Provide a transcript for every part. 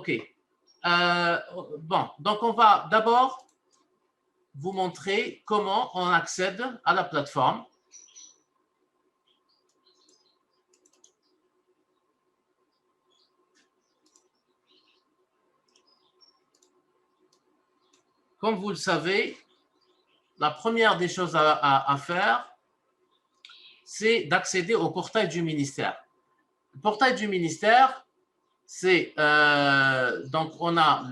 OK. Bon, donc on va d'abord vous montrer comment on accède à la plateforme. Comme vous le savez, la première des choses à faire, c'est d'accéder au portail du ministère. Le portail du ministère, c'est donc on a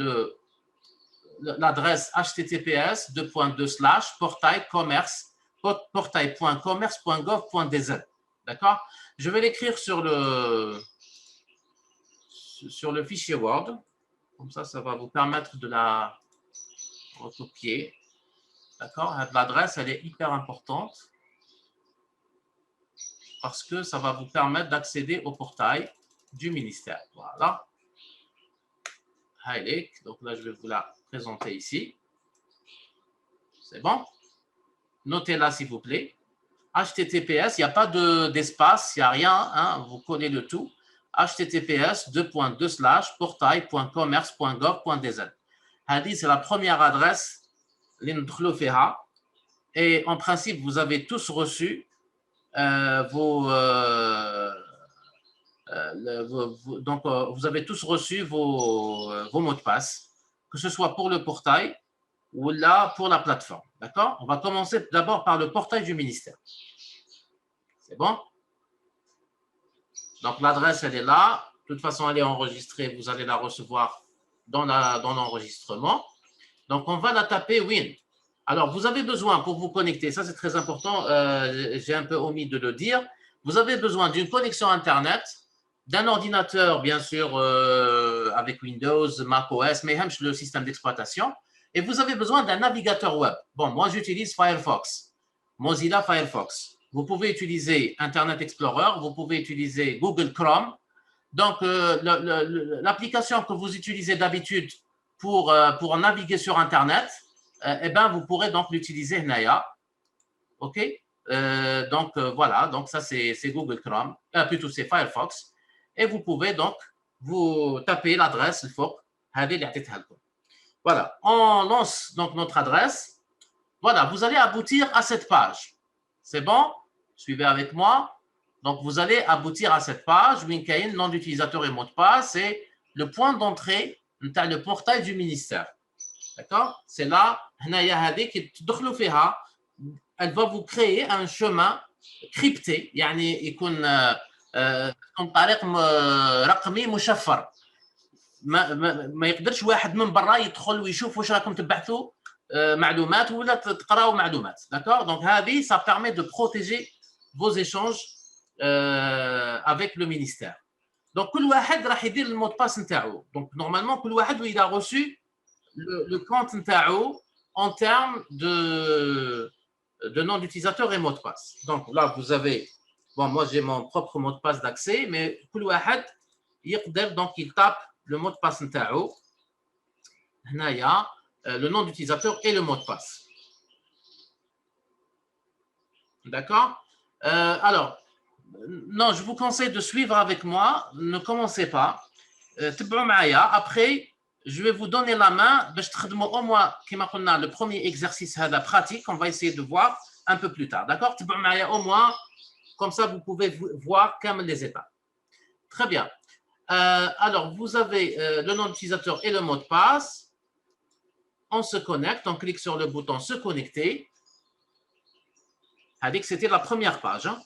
l'adresse https://portail.commerce.gov.dz. D'accord? Je vais l'écrire sur le fichier Word. Comme ça va vous permettre de la recopier. D'accord? L'adresse, elle est hyper importante parce que ça va vous permettre d'accéder au portail du ministère. Voilà. Donc là, je vais vous la présenter ici. C'est bon? Notez-la, s'il vous plaît. HTTPS, il n'y a pas d'espace, il n'y a rien, hein, vous collez le tout. https://portail.commerce.gov.dz. C'est la première adresse. Et en principe, vous avez tous reçu vous avez tous reçu vos mots de passe, que ce soit pour le portail ou là pour la plateforme. D'accord? On va commencer d'abord par le portail du ministère. C'est bon? Donc l'adresse, elle est là. De toute façon, elle est enregistrée. Vous allez la recevoir dans l'enregistrement. Donc on va la taper Win. Alors, vous avez besoin, pour vous connecter, ça c'est très important, j'ai un peu omis de le dire, vous avez besoin d'une connexion Internet, d'un ordinateur, bien sûr, avec Windows, macOS, mais même le système d'exploitation, et vous avez besoin d'un navigateur web. Bon, moi j'utilise Firefox, Mozilla Firefox. Vous pouvez utiliser Internet Explorer, vous pouvez utiliser Google Chrome. Donc, l'application que vous utilisez d'habitude pour naviguer sur Internet, eh ben, vous pourrez donc l'utiliser Naya. OK? Voilà, donc ça c'est Google Chrome, plutôt c'est Firefox. Et vous pouvez donc vous taper l'adresse, voilà, on lance donc notre adresse. Voilà, vous allez aboutir à cette page. C'est bon? Suivez avec moi. Donc, vous allez aboutir à cette page. Winkain, nom d'utilisateur et mot de passe, c'est le point d'entrée, le portail du ministère. D'accord? C'est là, elle va vous créer un chemin crypté, يعني يكون طريق رقمي مشفر. ما يقدرش واحد من برا يدخل ويشوف واش راكم تبعثوا معلومات ولا تقراو معلومات. D'accord? Donc هذه ça permet de protéger vos échanges avec le ministère. Donc كل واحد راح يدير المود باس نتاعو. Donc normalement كل واحد il a reçu le compte نتاعو en termes de nom d'utilisateur et mot de passe. Donc là vous avez, bon moi j'ai mon propre mot de passe d'accès, mais كل واحد يقدر donc il tape le mot de passe نتاعو. هنايا le nom d'utilisateur et le mot de passe. D'accord? Alors, non, je vous conseille de suivre avec moi. Ne commencez pas. Après, je vais vous donner la main. Au moins, le premier exercice pratique, on va essayer de voir un peu plus tard. D'accord? Au moins, comme ça, vous pouvez voir comme les étapes. Très bien. Alors, vous avez le nom d'utilisateur et le mot de passe. On se connecte, on clique sur le bouton se connecter. C'était la première page. Hein.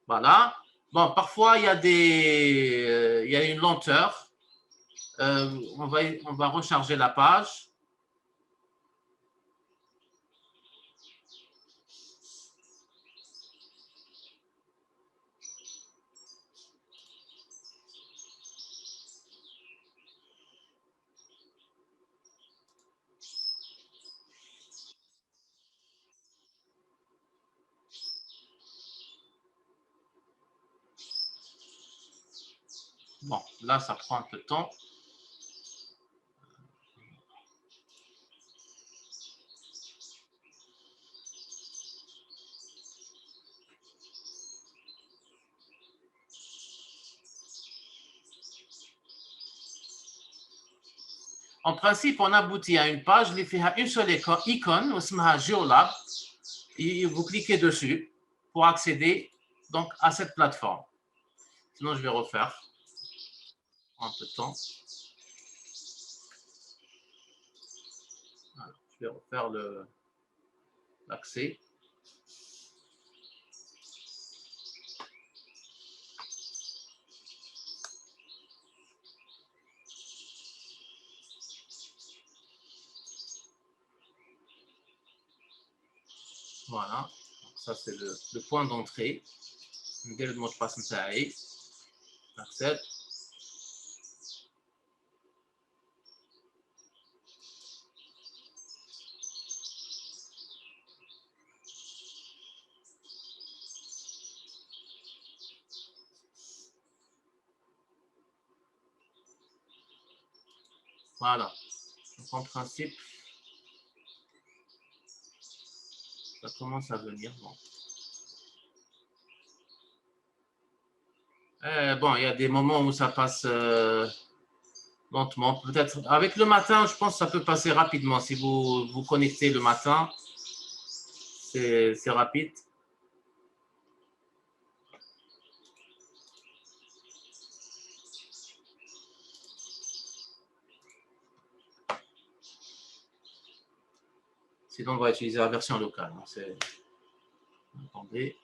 Voilà. Bon, parfois, il y a une lenteur. On va recharger la page. Bon, là, ça prend un peu de temps. En principe, on aboutit à une page, il fait une seule icône, Geolab, et vous cliquez dessus pour accéder donc à cette plateforme. Sinon, je vais refaire un peu de temps. Alors, je vais refaire l'accès. Voilà, donc ça c'est le point d'entrée. ندير le mot de passe نتاعي. Accept. Voilà, donc en principe, ça commence à venir. Bon. Bon, il y a des moments où ça passe lentement. Peut-être avec le matin, je pense que ça peut passer rapidement. Si vous vous connectez le matin, c'est rapide. Sinon, on va utiliser la version locale. Attendez.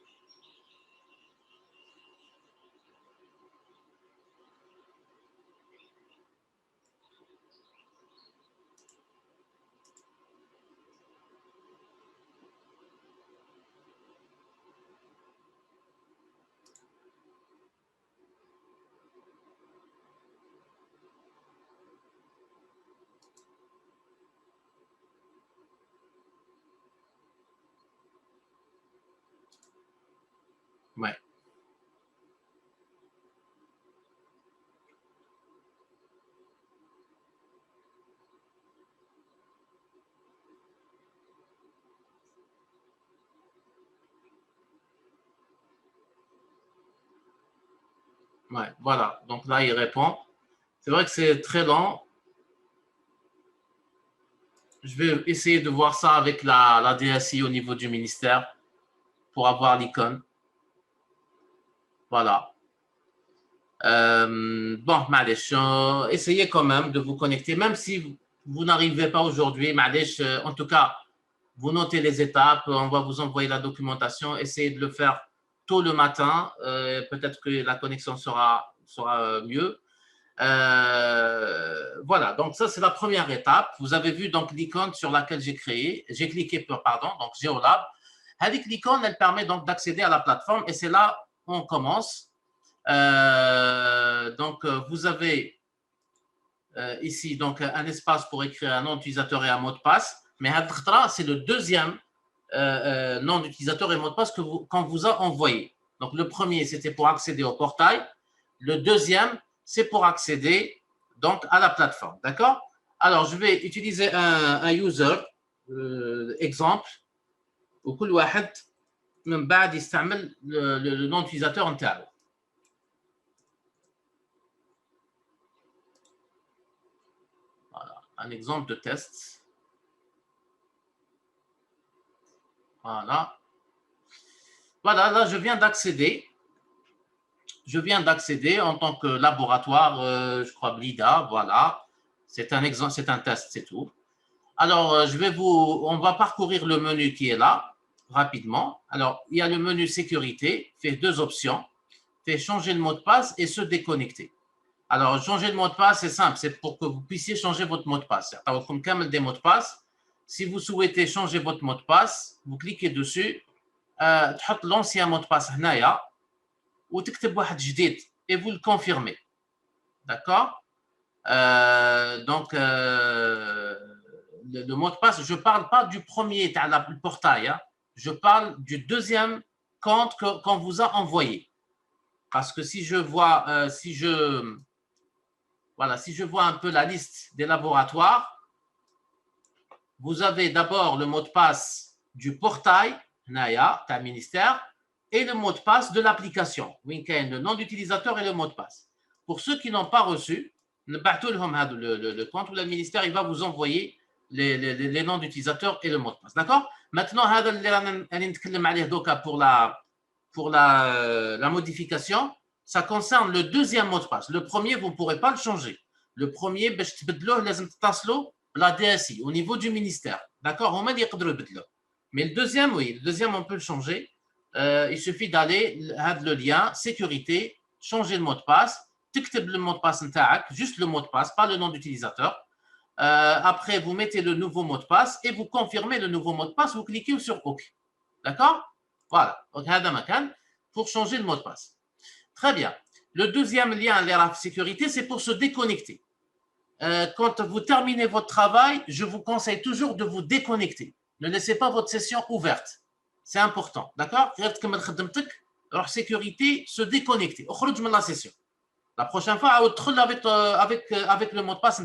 Ouais. Ouais, voilà. Donc là, il répond. C'est vrai que c'est très lent. Je vais essayer de voir ça avec la DSI au niveau du ministère pour avoir l'icône. Voilà. Bon, معلش, essayez quand même de vous connecter, même si vous n'arrivez pas aujourd'hui. معلش, en tout cas, vous notez les étapes, on va vous envoyer la documentation, essayez de le faire tôt le matin, peut-être que la connexion sera mieux. Voilà, donc ça c'est la première étape. Vous avez vu donc l'icône sur laquelle j'ai cliqué, pardon, donc Geolab. Avec l'icône, elle permet donc d'accéder à la plateforme et c'est là où on commence. Donc vous avez ici donc un espace pour écrire un nom d'utilisateur et un mot de passe, mais c'est le deuxième nom d'utilisateur et mot de passe qu'on vous a envoyé. Donc le premier c'était pour accéder au portail, le deuxième c'est pour accéder donc à la plateforme, d'accord? Alors je vais utiliser un user exemple où كل واحد من بعد يستعمل le nom d'utilisateur نتاعو. Voilà, un exemple de test. Voilà. Voilà, là je viens d'accéder. Je viens d'accéder en tant que laboratoire, je crois Blida, voilà. C'est un exemple, c'est un test, c'est tout. Alors, on va parcourir le menu qui est là, rapidement. Alors, il y a le menu sécurité, fait deux options, fait changer le mot de passe et se déconnecter. Alors, changer le mot de passe, c'est simple, c'est pour que vous puissiez changer votre mot de passe. Comme camel des mots de passe, si vous souhaitez changer votre mot de passe, vous cliquez dessus, تحط l'ancien mot de passe هنايا وتكتب واحد جديد et vous le confirmez. D'accord? Donc, le mot de passe, je ne parle pas du premier le portail, hein, je parle du deuxième compte qu'on vous a envoyé. Parce que si je vois, voilà, si je vois un peu la liste des laboratoires, vous avez d'abord le mot de passe du portail, Naya, ta ministère, et le mot de passe de l'application, le nom d'utilisateur et le mot de passe. Pour ceux qui n'ont pas reçu, نبعثوا لهم هذا le compte, ou le ministère il va vous envoyer les noms d'utilisateurs et le mot de passe. D'accord? Maintenant, هذا اللي رانا نتكلم عليه دوكا pour la modification, ça concerne le deuxième mot de passe. Le premier, vous ne pourrez pas le changer. Le premier, باش تبدلوه لازم تتصلوا la DSI au niveau du ministère. D'accord? هما اللي يقدروا يبدلوه. Mais le deuxième, oui, le deuxième, on peut le changer. Il suffit d'aller le lien sécurité, changer le mot de passe, تكتب le mot de passe نتاعك, juste le mot de passe, pas le nom d'utilisateur. Après, vous mettez le nouveau mot de passe et vous confirmez le nouveau mot de passe, vous cliquez sur OK. D'accord? Voilà. Donc, هذا مكان pour changer le mot de passe. Très bien. Le deuxième lien, la sécurité, c'est pour se déconnecter. Quand vous terminez votre travail, je vous conseille toujours de vous déconnecter. Ne laissez pas votre session ouverte. C'est important. D'accord? Alors, sécurité, se déconnecter. اخرج من la session. La prochaine fois, avec le mot de passe.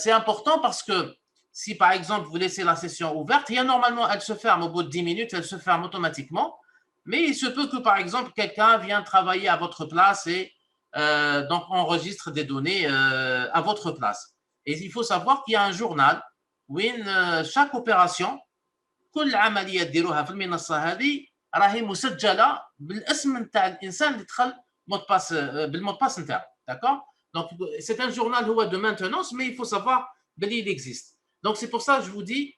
C'est important parce que si, par exemple, vous laissez la session ouverte, normalement, elle se ferme au bout de 10 minutes, elle se ferme automatiquement. Mais il se peut que, par exemple, quelqu'un vienne travailler à votre place et donc enregistre des données à votre place. Et il faut savoir qu'il y a un journal où chaque opération, كل عملية تديروها في المنصة هذه راهي مسجلة بالاسم نتاع الإنسان اللي دخل بالمود باس نتاعو. D'accord? Donc, c'est un journal de maintenance, mais il faut savoir qu'il existe. Donc, c'est pour ça que je vous dis,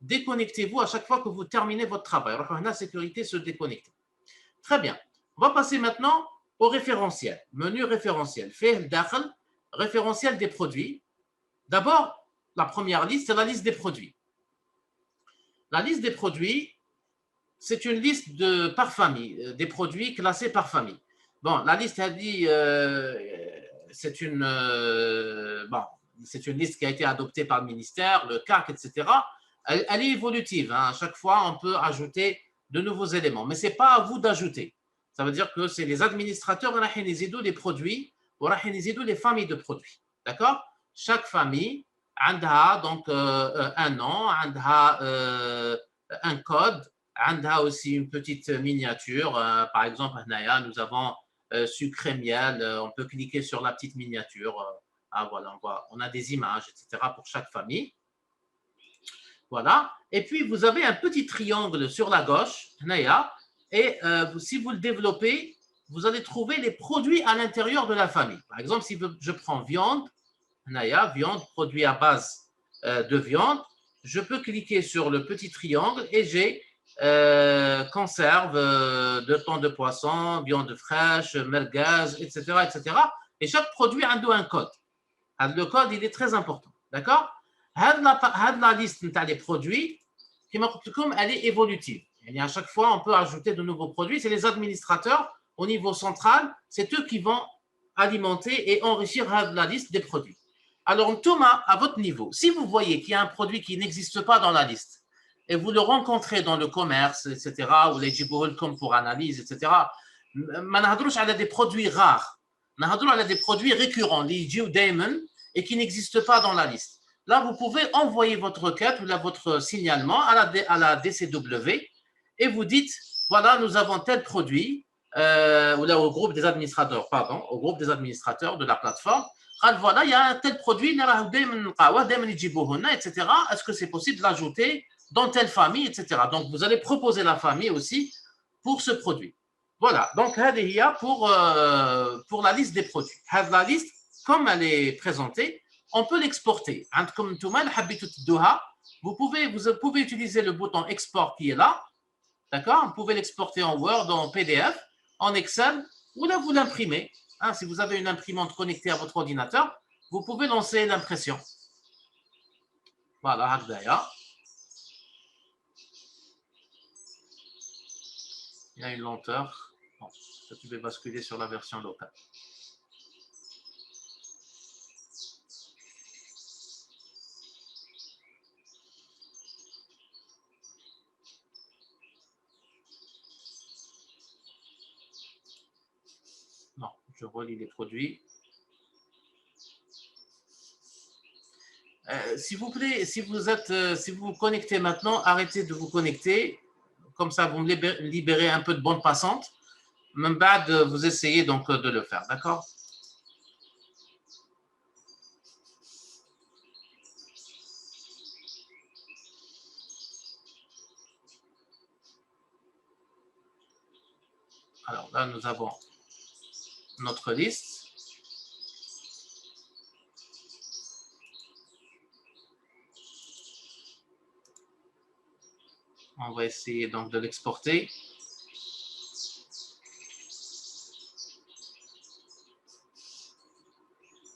déconnectez-vous à chaque fois que vous terminez votre travail. La sécurité, se déconnecter. Très bien. On va passer maintenant au référentiel. Menu référentiel. Référentiel des produits. D'abord, la première liste, c'est la liste des produits. La liste des produits, c'est une liste par famille, des produits classés par famille. Bon, la liste a dit, c'est une liste qui a été adoptée par le ministère, le CAC, etc. Elle est évolutive. Hein. À chaque fois, on peut ajouter de nouveaux éléments. Mais ce n'est pas à vous d'ajouter. Ça veut dire que c'est les administrateurs qui ont les produits ou les familles de produits. D'accord? Chaque famille a donc un nom, a un code, a aussi une petite miniature. Par exemple, nous avons sucré miel. On peut cliquer sur la petite miniature. Voilà, on a des images, etc. pour chaque famille. Voilà. Et puis, vous avez un petit triangle sur la gauche. Et si vous le développez, vous allez trouver les produits à l'intérieur de la famille. Par exemple, si je prends viande, viande, produit à base de viande, je peux cliquer sur le petit triangle et j'ai conserve de thon de poisson, viande fraîche, merguez, etc., etc. Et chaque produit a un code. Le code, il est très important. D'accord? La liste des produits, elle est évolutive. Et à chaque fois, on peut ajouter de nouveaux produits. C'est les administrateurs au niveau central, c'est eux qui vont alimenter et enrichir la liste des produits. Alors, Thomas, à votre niveau, si vous voyez qu'il y a un produit qui n'existe pas dans la liste et vous le rencontrez dans le commerce, etc., ou les Djiboul comme pour analyse, etc., ما نهضروش على des produits rares, نهضروا على des produits récurrents, les يجيو دائما et qui n'existent pas dans la liste. Là, vous pouvez envoyer votre requête ou votre signalement à la DCW et vous dites, voilà, nous avons tel produit, ou là, au groupe des administrateurs, au groupe des administrateurs de la plateforme. Voilà, il y a un tel produit, etc. Est-ce que c'est possible de l'ajouter dans telle famille, etc. Donc, vous allez proposer la famille aussi pour ce produit. Voilà, donc, pour la liste des produits. La liste, comme elle est présentée, on peut l'exporter. Vous pouvez utiliser le bouton export qui est là. D'accord? Vous pouvez l'exporter en Word, en PDF, en Excel, ou là, vous l'imprimez. Hein, si vous avez une imprimante connectée à votre ordinateur, vous pouvez lancer l'impression. Voilà, il y a une lenteur. Bon, tu peux basculer sur la version locale. Non, je relis les produits. S'il vous plaît, si vous vous connectez maintenant, arrêtez de vous connecter. Comme ça, vous me libérez un peu de bande passante. Même pas de vous essayez donc de le faire, d'accord? là, nous avons notre liste. On va essayer donc de l'exporter.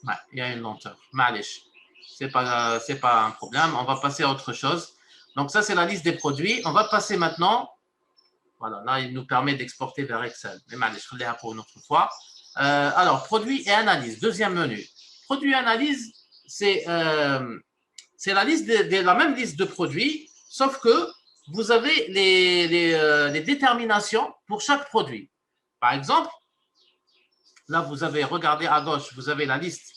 Ouais, il y a une lenteur. Malish. C'est pas un problème. On va passer à autre chose. Donc, ça, c'est la liste des produits. On va passer maintenant. Voilà, là, il nous permet d'exporter vers Excel. Mais malish, je vais pour une autre fois. Alors, produits et analyse. Deuxième menu. Produits et analyse, c'est la liste la même liste de produits, sauf que vous avez les déterminations pour chaque produit. Par exemple, là, vous avez regardé à gauche, vous avez la liste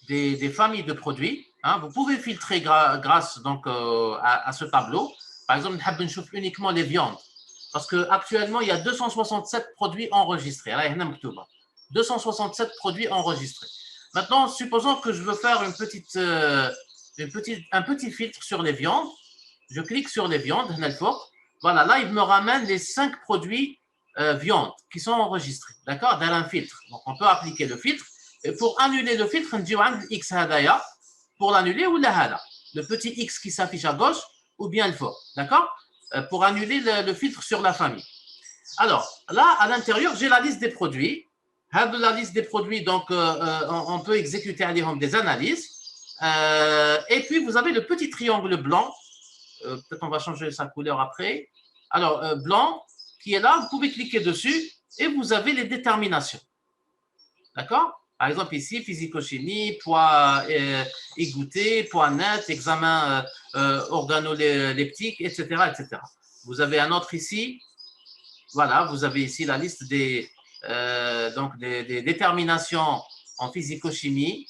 des familles de produits. Hein. Vous pouvez filtrer grâce donc, à ce tableau. Par exemple, on chope uniquement les viandes. Parce qu'actuellement, il y a 267 produits enregistrés. 267 produits enregistrés. Maintenant, supposons que je veux faire un petit filtre sur les viandes. Je clique sur les viandes. Voilà, là, il me ramène les 5 produits viandes qui sont enregistrés. D'accord? Dans un filtre. Donc, on peut appliquer le filtre. Et pour annuler le filtre, on dit X hadaya. Pour l'annuler, ou la hada. Le petit X qui s'affiche à gauche, ou bien le faux. D'accord? Pour annuler le filtre sur la famille. Alors, là, à l'intérieur, j'ai la liste des produits. De la liste des produits, donc, on peut exécuter des analyses. Et puis, vous avez le petit triangle blanc. Peut-être on va changer sa couleur après. Alors, blanc, qui est là, vous pouvez cliquer dessus et vous avez les déterminations. D'accord? Par exemple, ici, physico-chimie, poids égoutté, poids net, examen organoleptique, etc., etc. Vous avez un autre ici. Voilà, vous avez ici la liste des déterminations en physico-chimie.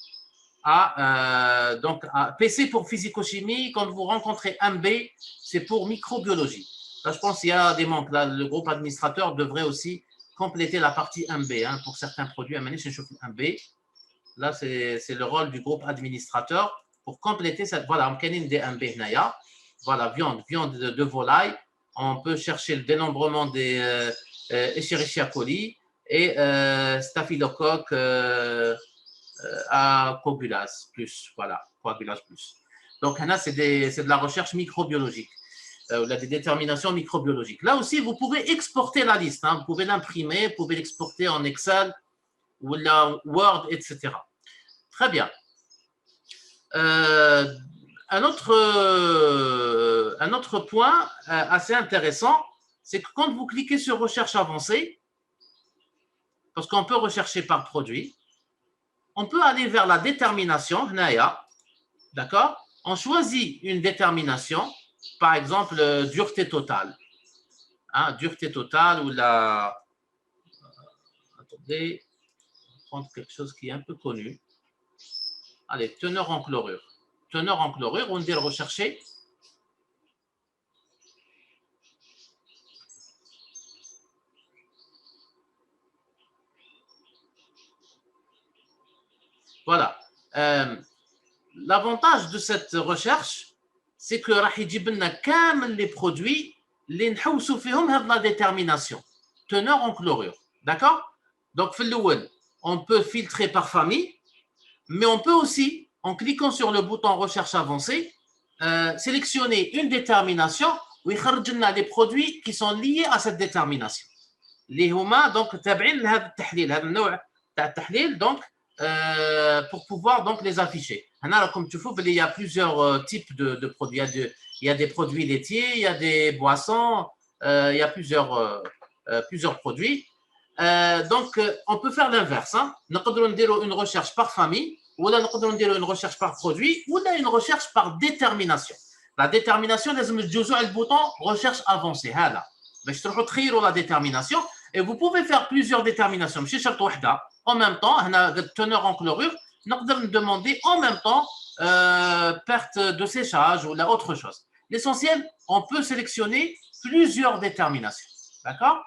Donc, PC pour physico-chimie, quand vous rencontrez MB, c'est pour microbiologie. Là, je pense qu'il y a des manques. Là, le groupe administrateur devrait aussi compléter la partie MB hein, pour certains produits. MB. Là, c'est le rôle du groupe administrateur pour compléter cette. Voilà, on des MB. Voilà, viande de volaille. On peut chercher le dénombrement des Escherichia coli et Staphylocoque à coagulase plus. Voilà, coagulase plus. Donc, là, c'est de la recherche microbiologique. Des déterminations microbiologiques. Là aussi, vous pouvez exporter la liste. Hein. Vous pouvez l'imprimer, vous pouvez l'exporter en Excel ou la Word, etc. Très bien. Un autre point assez intéressant, c'est que quand vous cliquez sur recherche avancée, parce qu'on peut rechercher par produit, on peut aller vers la détermination, d'accord? On choisit une détermination, par exemple, dureté totale. Hein, dureté totale ou la... Attendez, on va prendre quelque chose qui est un peu connu. Allez, teneur en chlorure. Teneur en chlorure, on dit rechercher. Voilà. L'avantage de cette recherche, c'est que راح يجيب لنا كامل les produits اللي نحوسوا فيهم هاد la détermination. Teneur en chlorure. D'accord? Donc, on peut filtrer par famille, mais on peut aussi, en cliquant sur le bouton recherche avancée, sélectionner une détermination où il y des produits qui sont liés à cette détermination. اللي هما donc تابعين لهذا التحليل هذا النوع تاع التحليل donc pour pouvoir donc les afficher. Comme tu vois, il y a plusieurs types de produits. Il y a des produits laitiers, il y a des boissons, il y a plusieurs produits. Donc, on peut faire l'inverse. Hein. On peut dire une recherche par famille, ou là, on peut dire une recherche par produit, ou là, une recherche par détermination. La détermination, لازم تجوزوا على le bouton recherche avancée. هذا باش تروحوا تخيروا la détermination. Et vous pouvez faire plusieurs déterminations. ماشي شرط وحده. En même temps, هنا teneur en chlorure, نقدر demander en même temps perte de séchage ou la autre chose. L'essentiel, on peut sélectionner plusieurs déterminations. D'accord?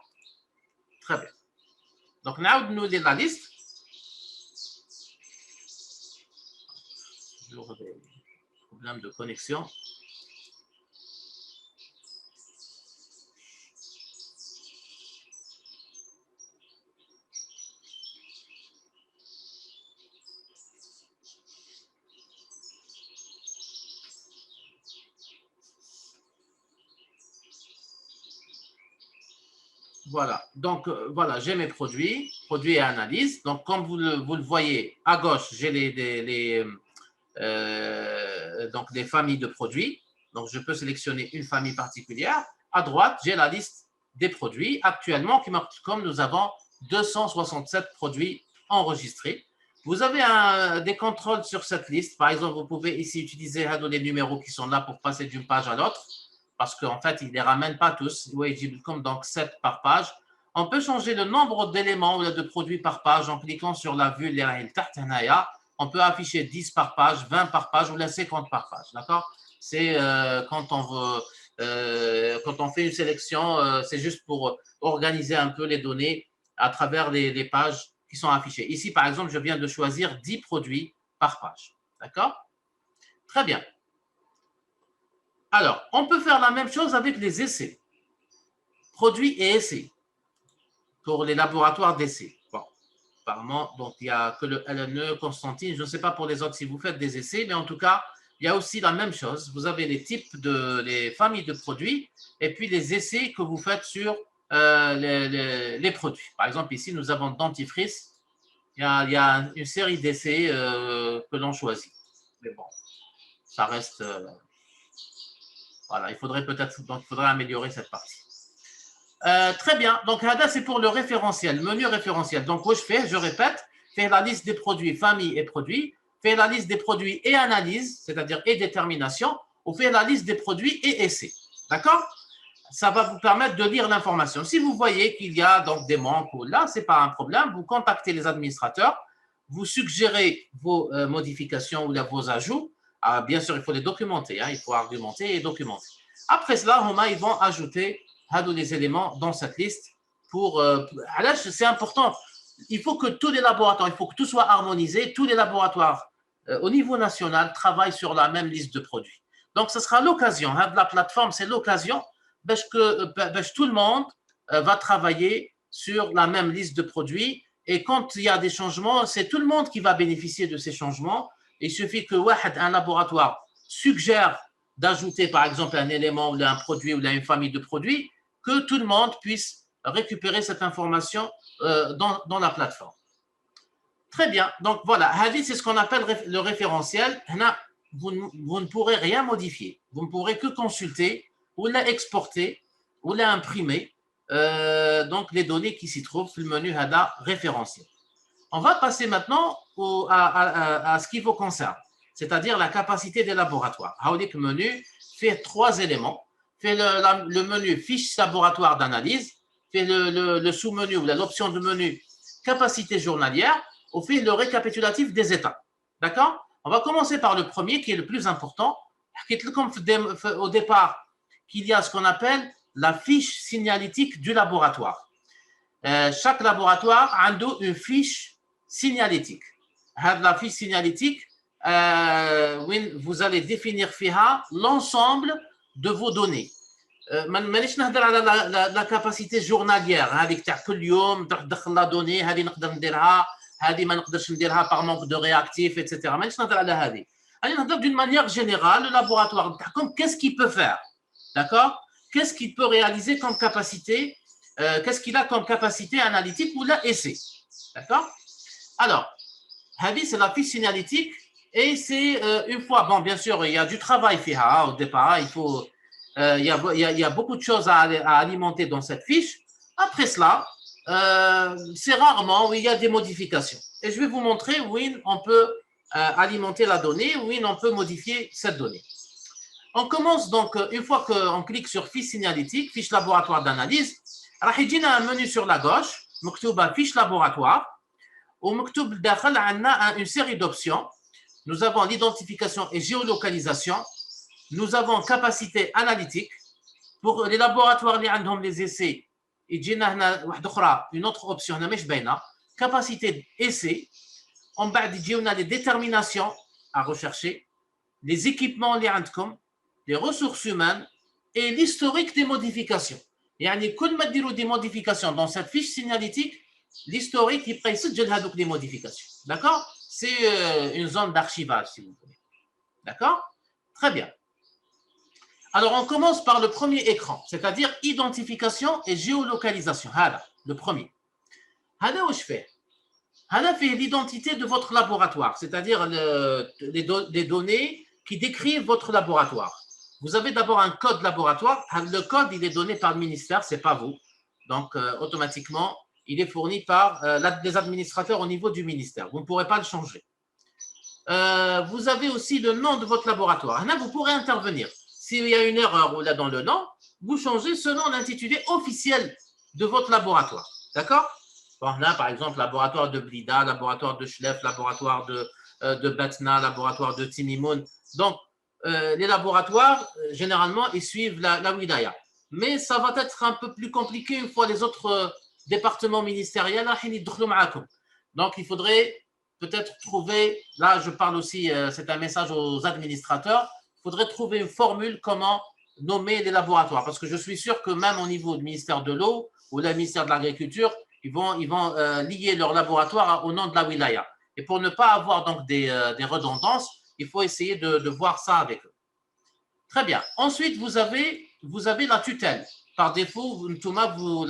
Très bien. Donc, nous lire la liste. Toujours des problèmes de connexion. Voilà, donc voilà, j'ai mes produits et analyse. Donc, comme vous le voyez, à gauche, j'ai donc des familles de produits. Donc, je peux sélectionner une famille particulière. À droite, j'ai la liste des produits. Actuellement, comme nous avons 267 produits enregistrés. Vous avez des contrôles sur cette liste. Par exemple, vous pouvez ici utiliser les numéros qui sont là pour passer d'une page à l'autre, parce qu'en fait, il ne les ramène pas tous. Comme donc 7 par page. On peut changer le nombre d'éléments ou de produits par page en cliquant sur la vue. On peut afficher 10 par page, 20 par page ou 50 par page. D'accord? C'est quand on fait une sélection, c'est juste pour organiser un peu les données à travers les pages qui sont affichées. Ici, par exemple, je viens de choisir 10 produits par page. D'accord? Très bien. Alors, on peut faire la même chose avec les essais. Produits et essais pour les laboratoires d'essais. Bon, apparemment, donc il n'y a que le LNE, Constantine. Je ne sais pas pour les autres si vous faites des essais, mais en tout cas, il y a aussi la même chose. Vous avez les familles de produits et puis les essais que vous faites sur les produits. Par exemple, ici, nous avons dentifrice. Il y a une série d'essais que l'on choisit. Mais bon, ça reste… voilà, il faudrait améliorer cette partie. Très bien. Donc, Hada, c'est pour le référentiel, menu référentiel. Donc, je répète, fais la liste des produits, famille et produits, fais la liste des produits et analyse, c'est-à-dire et détermination, ou fais la liste des produits et essai. D'accord? Ça va vous permettre de lire l'information. Si vous voyez qu'il y a donc des manques ou là, ce n'est pas un problème, vous contactez les administrateurs, vous suggérez vos modifications ou vos ajouts. Bien sûr, il faut les documenter, il faut argumenter et documenter. Après cela, ils vont ajouter les éléments dans cette liste c'est important. Il faut que tous les laboratoires, il faut que tout soit harmonisé, tous les laboratoires au niveau national travaillent sur la même liste de produits. Donc, ce sera l'occasion, la plateforme, c'est l'occasion parce que tout le monde va travailler sur la même liste de produits et quand il y a des changements, c'est tout le monde qui va bénéficier de ces changements. Il suffit qu'un laboratoire suggère d'ajouter par exemple un élément ou un produit ou une famille de produits, que tout le monde puisse récupérer cette information dans la plateforme. Très bien. Donc voilà, c'est ce qu'on appelle le référentiel. Vous ne pourrez rien modifier. Vous ne pourrez que consulter ou exporter ou imprimer donc les données qui s'y trouvent sur le menu Hada référentiel. On va passer maintenant à ce qui vous concerne, c'est-à-dire la capacité des laboratoires. Le menu fait 3 éléments. Fait le menu fiche laboratoire d'analyse, fait le sous-menu ou l'option de menu capacité journalière, ou fait le récapitulatif des états. D'accord? On va commencer par le premier qui est le plus important. Au départ, qu'il y a ce qu'on appelle la fiche signalétique du laboratoire. Chaque laboratoire a une fiche signalétique. La fiche signalétique, vous allez définir l'ensemble de vos données. مانيش نهضر على la capacité journalière هذيك تاع كل يوم تدخل لا دوني هذه نقدر نديرها هذه ما نقدرش نديرها par manque de réactif etc. مانيش نهضر على هذه. انا نهضر d'une manière générale. Le laboratoire نتاعكم qu'est-ce qu'il peut faire, d'accord? Qu'est-ce qu'il peut réaliser comme capacité, qu'est-ce qu'il a comme capacité analytique ou là essai, d'accord? Alors c'est la fiche signalétique et c'est une fois, bon bien sûr il y a du travail fait au départ, il faut il y a beaucoup de choses à alimenter dans cette fiche. Après cela, c'est rarement où il y a des modifications. Et je vais vous montrer où on peut alimenter la donnée, où on peut modifier cette donnée. On commence donc, une fois qu'on clique sur fiche signalétique, fiche laboratoire d'analyse, il y a un menu sur la gauche, fiche laboratoire, où on a une série d'options. Nous avons l'identification et géolocalisation. Nous avons capacité analytique. Pour les laboratoires qui ont les essais, il y a une autre option, capacité essai. En bas, il y a les déterminations à rechercher, les équipements, les ressources humaines et l'historique des modifications. Il y a des modifications dans cette fiche signalétique, l'historique qui précise les modifications. D'accord? C'est une zone d'archivage, si vous voulez. D'accord? Très bien. Alors, on commence par le premier écran, c'est-à-dire identification et géolocalisation. Voilà, le premier. Hada où je fais. Hada fait l'identité de votre laboratoire, c'est-à-dire les données qui décrivent votre laboratoire. Vous avez d'abord un code laboratoire. Le code, il est donné par le ministère, ce n'est pas vous. Donc, automatiquement, il est fourni par les administrateurs au niveau du ministère. Vous ne pourrez pas le changer. Vous avez aussi le nom de votre laboratoire. Là, vous pourrez intervenir. S'il y a une erreur là dans le nom, vous changez selon l'intitulé officiel de votre laboratoire. D'accord? Bon, là, par exemple, laboratoire de Blida, laboratoire de Schleff, laboratoire de Batna, laboratoire de Timimoun. Donc, les laboratoires, généralement, ils suivent la wilaya. Mais ça va être un peu plus compliqué une fois les autres départements ministériels. Donc, il faudrait peut-être trouver, là je parle aussi, c'est un message aux administrateurs, il faudrait trouver une formule comment nommer les laboratoires. Parce que je suis sûr que même au niveau du ministère de l'eau ou du ministère de l'Agriculture, ils vont lier leur laboratoire au nom de la wilaya. Et pour ne pas avoir donc des redondances, il faut essayer de voir ça avec eux. Très bien. Ensuite, vous avez la tutelle. Par défaut,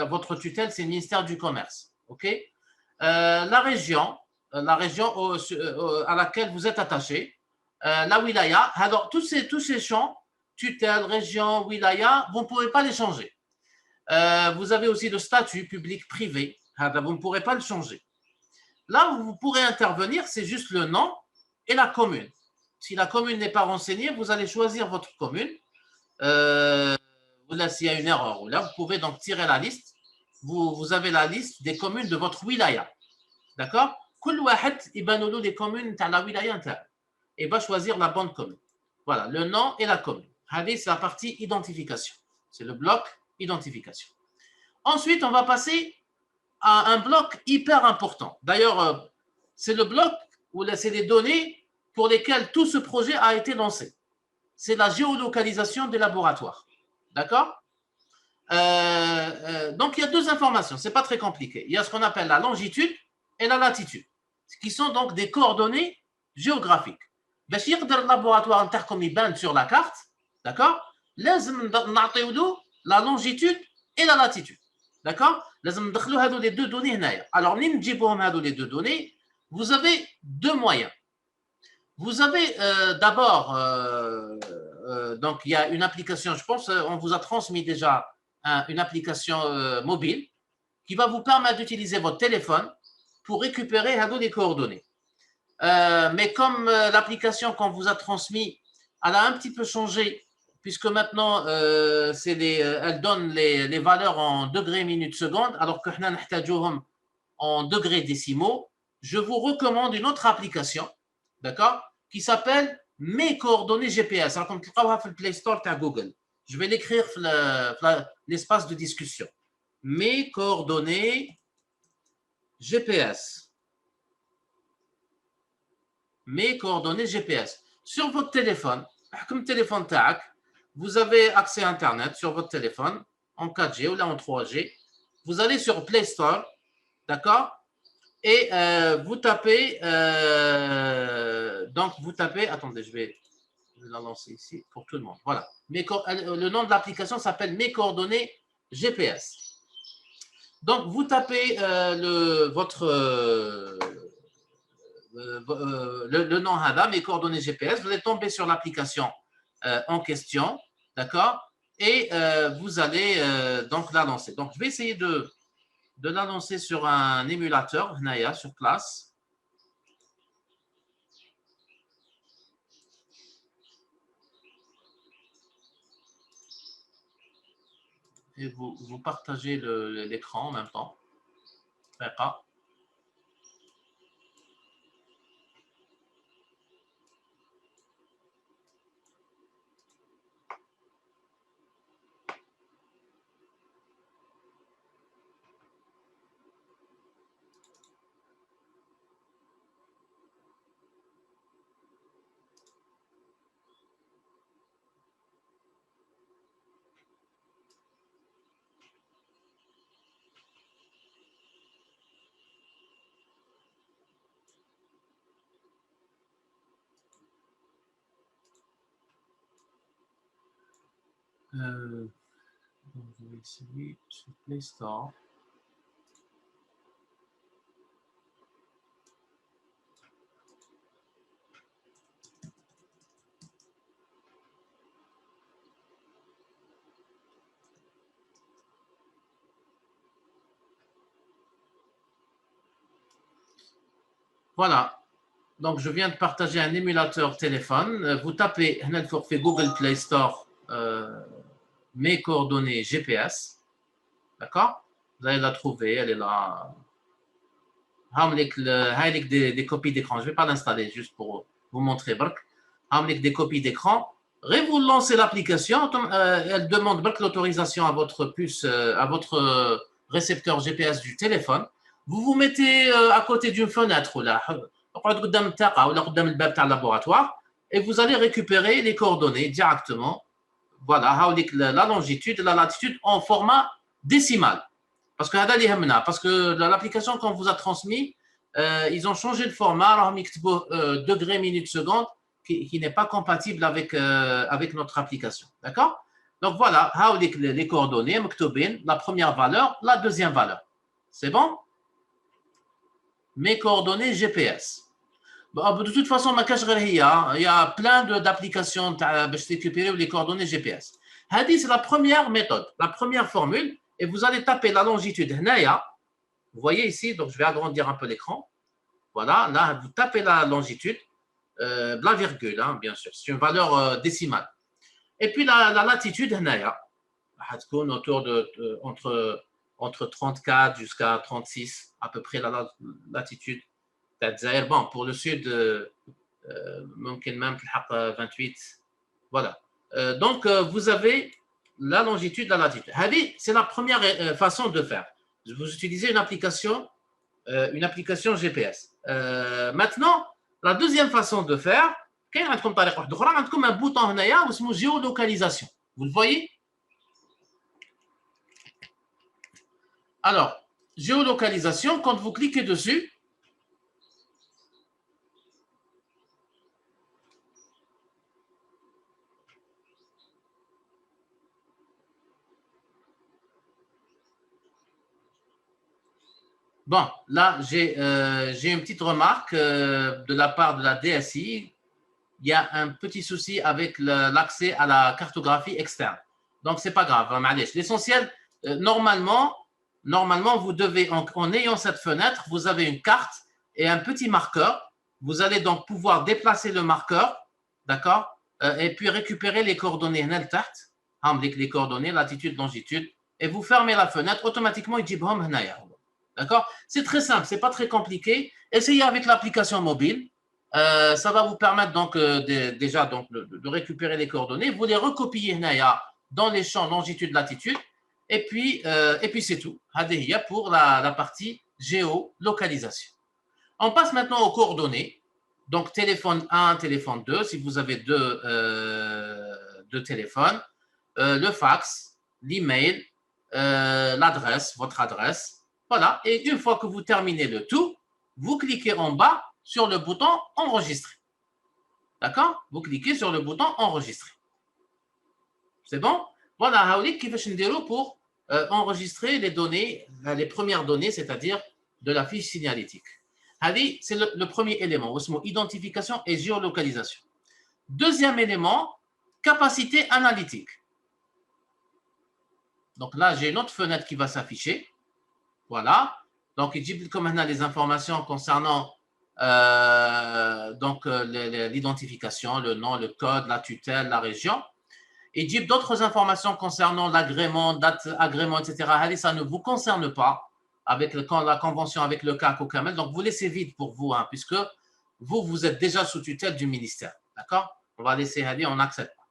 votre tutelle, c'est le ministère du Commerce. OK? La région à laquelle vous êtes attaché, la wilaya. Alors, tous ces champs, tutelle, région, wilaya, vous ne pourrez pas les changer. Vous avez aussi le statut public-privé. Vous ne pourrez pas le changer. Là où vous pourrez intervenir, c'est juste le nom et la commune. Si la commune n'est pas renseignée, vous allez choisir votre commune. Là, s'il y a une erreur, là, vous pouvez donc tirer la liste. Vous avez la liste des communes de votre wilaya. D'accord? كل واحد يبان له les communes تاع la wilaya نتاعو. Et va choisir la bonne commune. Voilà, le nom et la commune. C'est la partie identification. C'est le bloc identification. Ensuite, on va passer à un bloc hyper important. D'ailleurs, c'est le bloc où c'est les données pour lesquelles tout ce projet a été lancé. C'est la géolocalisation des laboratoires. D'accord? Donc, il y a deux informations. Ce n'est pas très compliqué. Il y a ce qu'on appelle la longitude et la latitude, qui sont donc des coordonnées géographiques. باش يقدر اللابوراتوار نتاعكم يبان sur la carte, d'accord, لازم نعطيو له la longitude et la latitude. D'accord, لازم ندخلوا هذو les deux données هنايا. Alors منين نجيبوهم هذو les deux données, vous avez deux moyens. Vous avez d'abord donc il y a une application, je pense on vous a transmis déjà une application mobile qui va vous permettre d'utiliser votre téléphone pour récupérer les coordonnées. Mais comme l'application qu'on vous a transmise, elle a un petit peu changé, puisque maintenant, elle donne les valeurs en degrés, minutes, secondes, alors que nous avons en degrés décimaux. Je vous recommande une autre application, d'accord, qui s'appelle Mes coordonnées GPS. Alors, comme tu vois, sur le Play Store de Google. Je vais l'écrire dans l'espace de discussion. Mes coordonnées GPS. Mes coordonnées GPS. Sur votre téléphone, comme téléphone TAC, vous avez accès à Internet sur votre téléphone en 4G ou là en 3G. Vous allez sur Play Store, d'accord, et vous tapez, attendez, je vais la lancer ici pour tout le monde. Voilà. Le nom de l'application s'appelle Mes coordonnées GPS. Donc, vous tapez le nom HADA, mes coordonnées GPS, vous allez tomber sur l'application en question, d'accord, et vous allez donc la lancer. Donc, je vais essayer de la lancer sur un émulateur, Naya, sur place. Et vous partagez l'écran en même temps. D'accord. Donc, je vais essayer sur Play Store. Voilà. Donc, je viens de partager un émulateur téléphone. Vous tapez Google Play Store mes coordonnées GPS. D'accord? Vous allez la trouver. Elle est là. Avec des copies d'écran. Je ne vais pas l'installer juste pour vous montrer. Avec des copies d'écran. Vous lancez l'application. Elle demande l'autorisation à votre puce, à votre récepteur GPS du téléphone. Vous vous mettez à côté d'une fenêtre là, laboratoire, et vous allez récupérer les coordonnées directement. Voilà, la longitude et la latitude en format décimal. Parce que l'application qu'on vous a transmis, ils ont changé le format, degrés, minutes, secondes, qui n'est pas compatible avec notre application. D'accord? Donc voilà, les coordonnées, la première valeur, la deuxième valeur. C'est bon? Mes coordonnées GPS. De toute façon, il y a plein d'applications pour récupérer les coordonnées GPS. C'est la première méthode, la première formule, et vous allez taper la longitude. Vous voyez ici, donc je vais agrandir un peu l'écran. Voilà, là, vous tapez la longitude, la virgule, hein, bien sûr, c'est une valeur décimale. Et puis la latitude, autour entre 34 jusqu'à 36, à peu près la latitude. Bon, pour le sud, même 28. Voilà. Donc, vous avez la longitude, la latitude. C'est la première façon de faire. Vous utilisez une application GPS. Maintenant, la deuxième façon de faire, il y a un bouton qui géolocalisation. Vous le voyez? Alors, géolocalisation, quand vous cliquez dessus, bon, là, j'ai une petite remarque de la part de la DSI. Il y a un petit souci avec l'accès à la cartographie externe. Donc, ce n'est pas grave. L'essentiel, normalement, vous devez, en ayant cette fenêtre, vous avez une carte et un petit marqueur. Vous allez donc pouvoir déplacer le marqueur, d'accord, et puis récupérer les coordonnées, les coordonnées, latitude, longitude, et vous fermez la fenêtre, automatiquement, il dit d'accord? C'est très simple, ce n'est pas très compliqué. Essayez avec l'application mobile. Ça va vous permettre donc déjà donc, de récupérer les coordonnées. Vous les recopiez dans les champs longitude, latitude. Et puis c'est tout. Pour la partie géolocalisation. On passe maintenant aux coordonnées. Donc, téléphone 1, téléphone 2, si vous avez deux téléphones. Le fax, l'email, l'adresse, votre adresse. Voilà. Et une fois que vous terminez le tout, vous cliquez en bas sur le bouton enregistrer. D'accord? Vous cliquez sur le bouton enregistrer. C'est bon? Voilà, pour enregistrer les données, les premières données, c'est-à-dire de la fiche signalétique. C'est le premier élément, identification et géolocalisation. Deuxième élément, capacité analytique. Donc là, j'ai une autre fenêtre qui va s'afficher. Voilà. Donc, il dit comme maintenant les informations concernant l'identification, le nom, le code, la tutelle, la région. Il dit d'autres informations concernant l'agrément, date, agrément, etc. Ça ne vous concerne pas avec la convention avec le CAC au Camel. Donc, vous laissez vide pour vous, hein, puisque vous êtes déjà sous tutelle du ministère. D'accord? On va laisser aller, on n'accepte pas.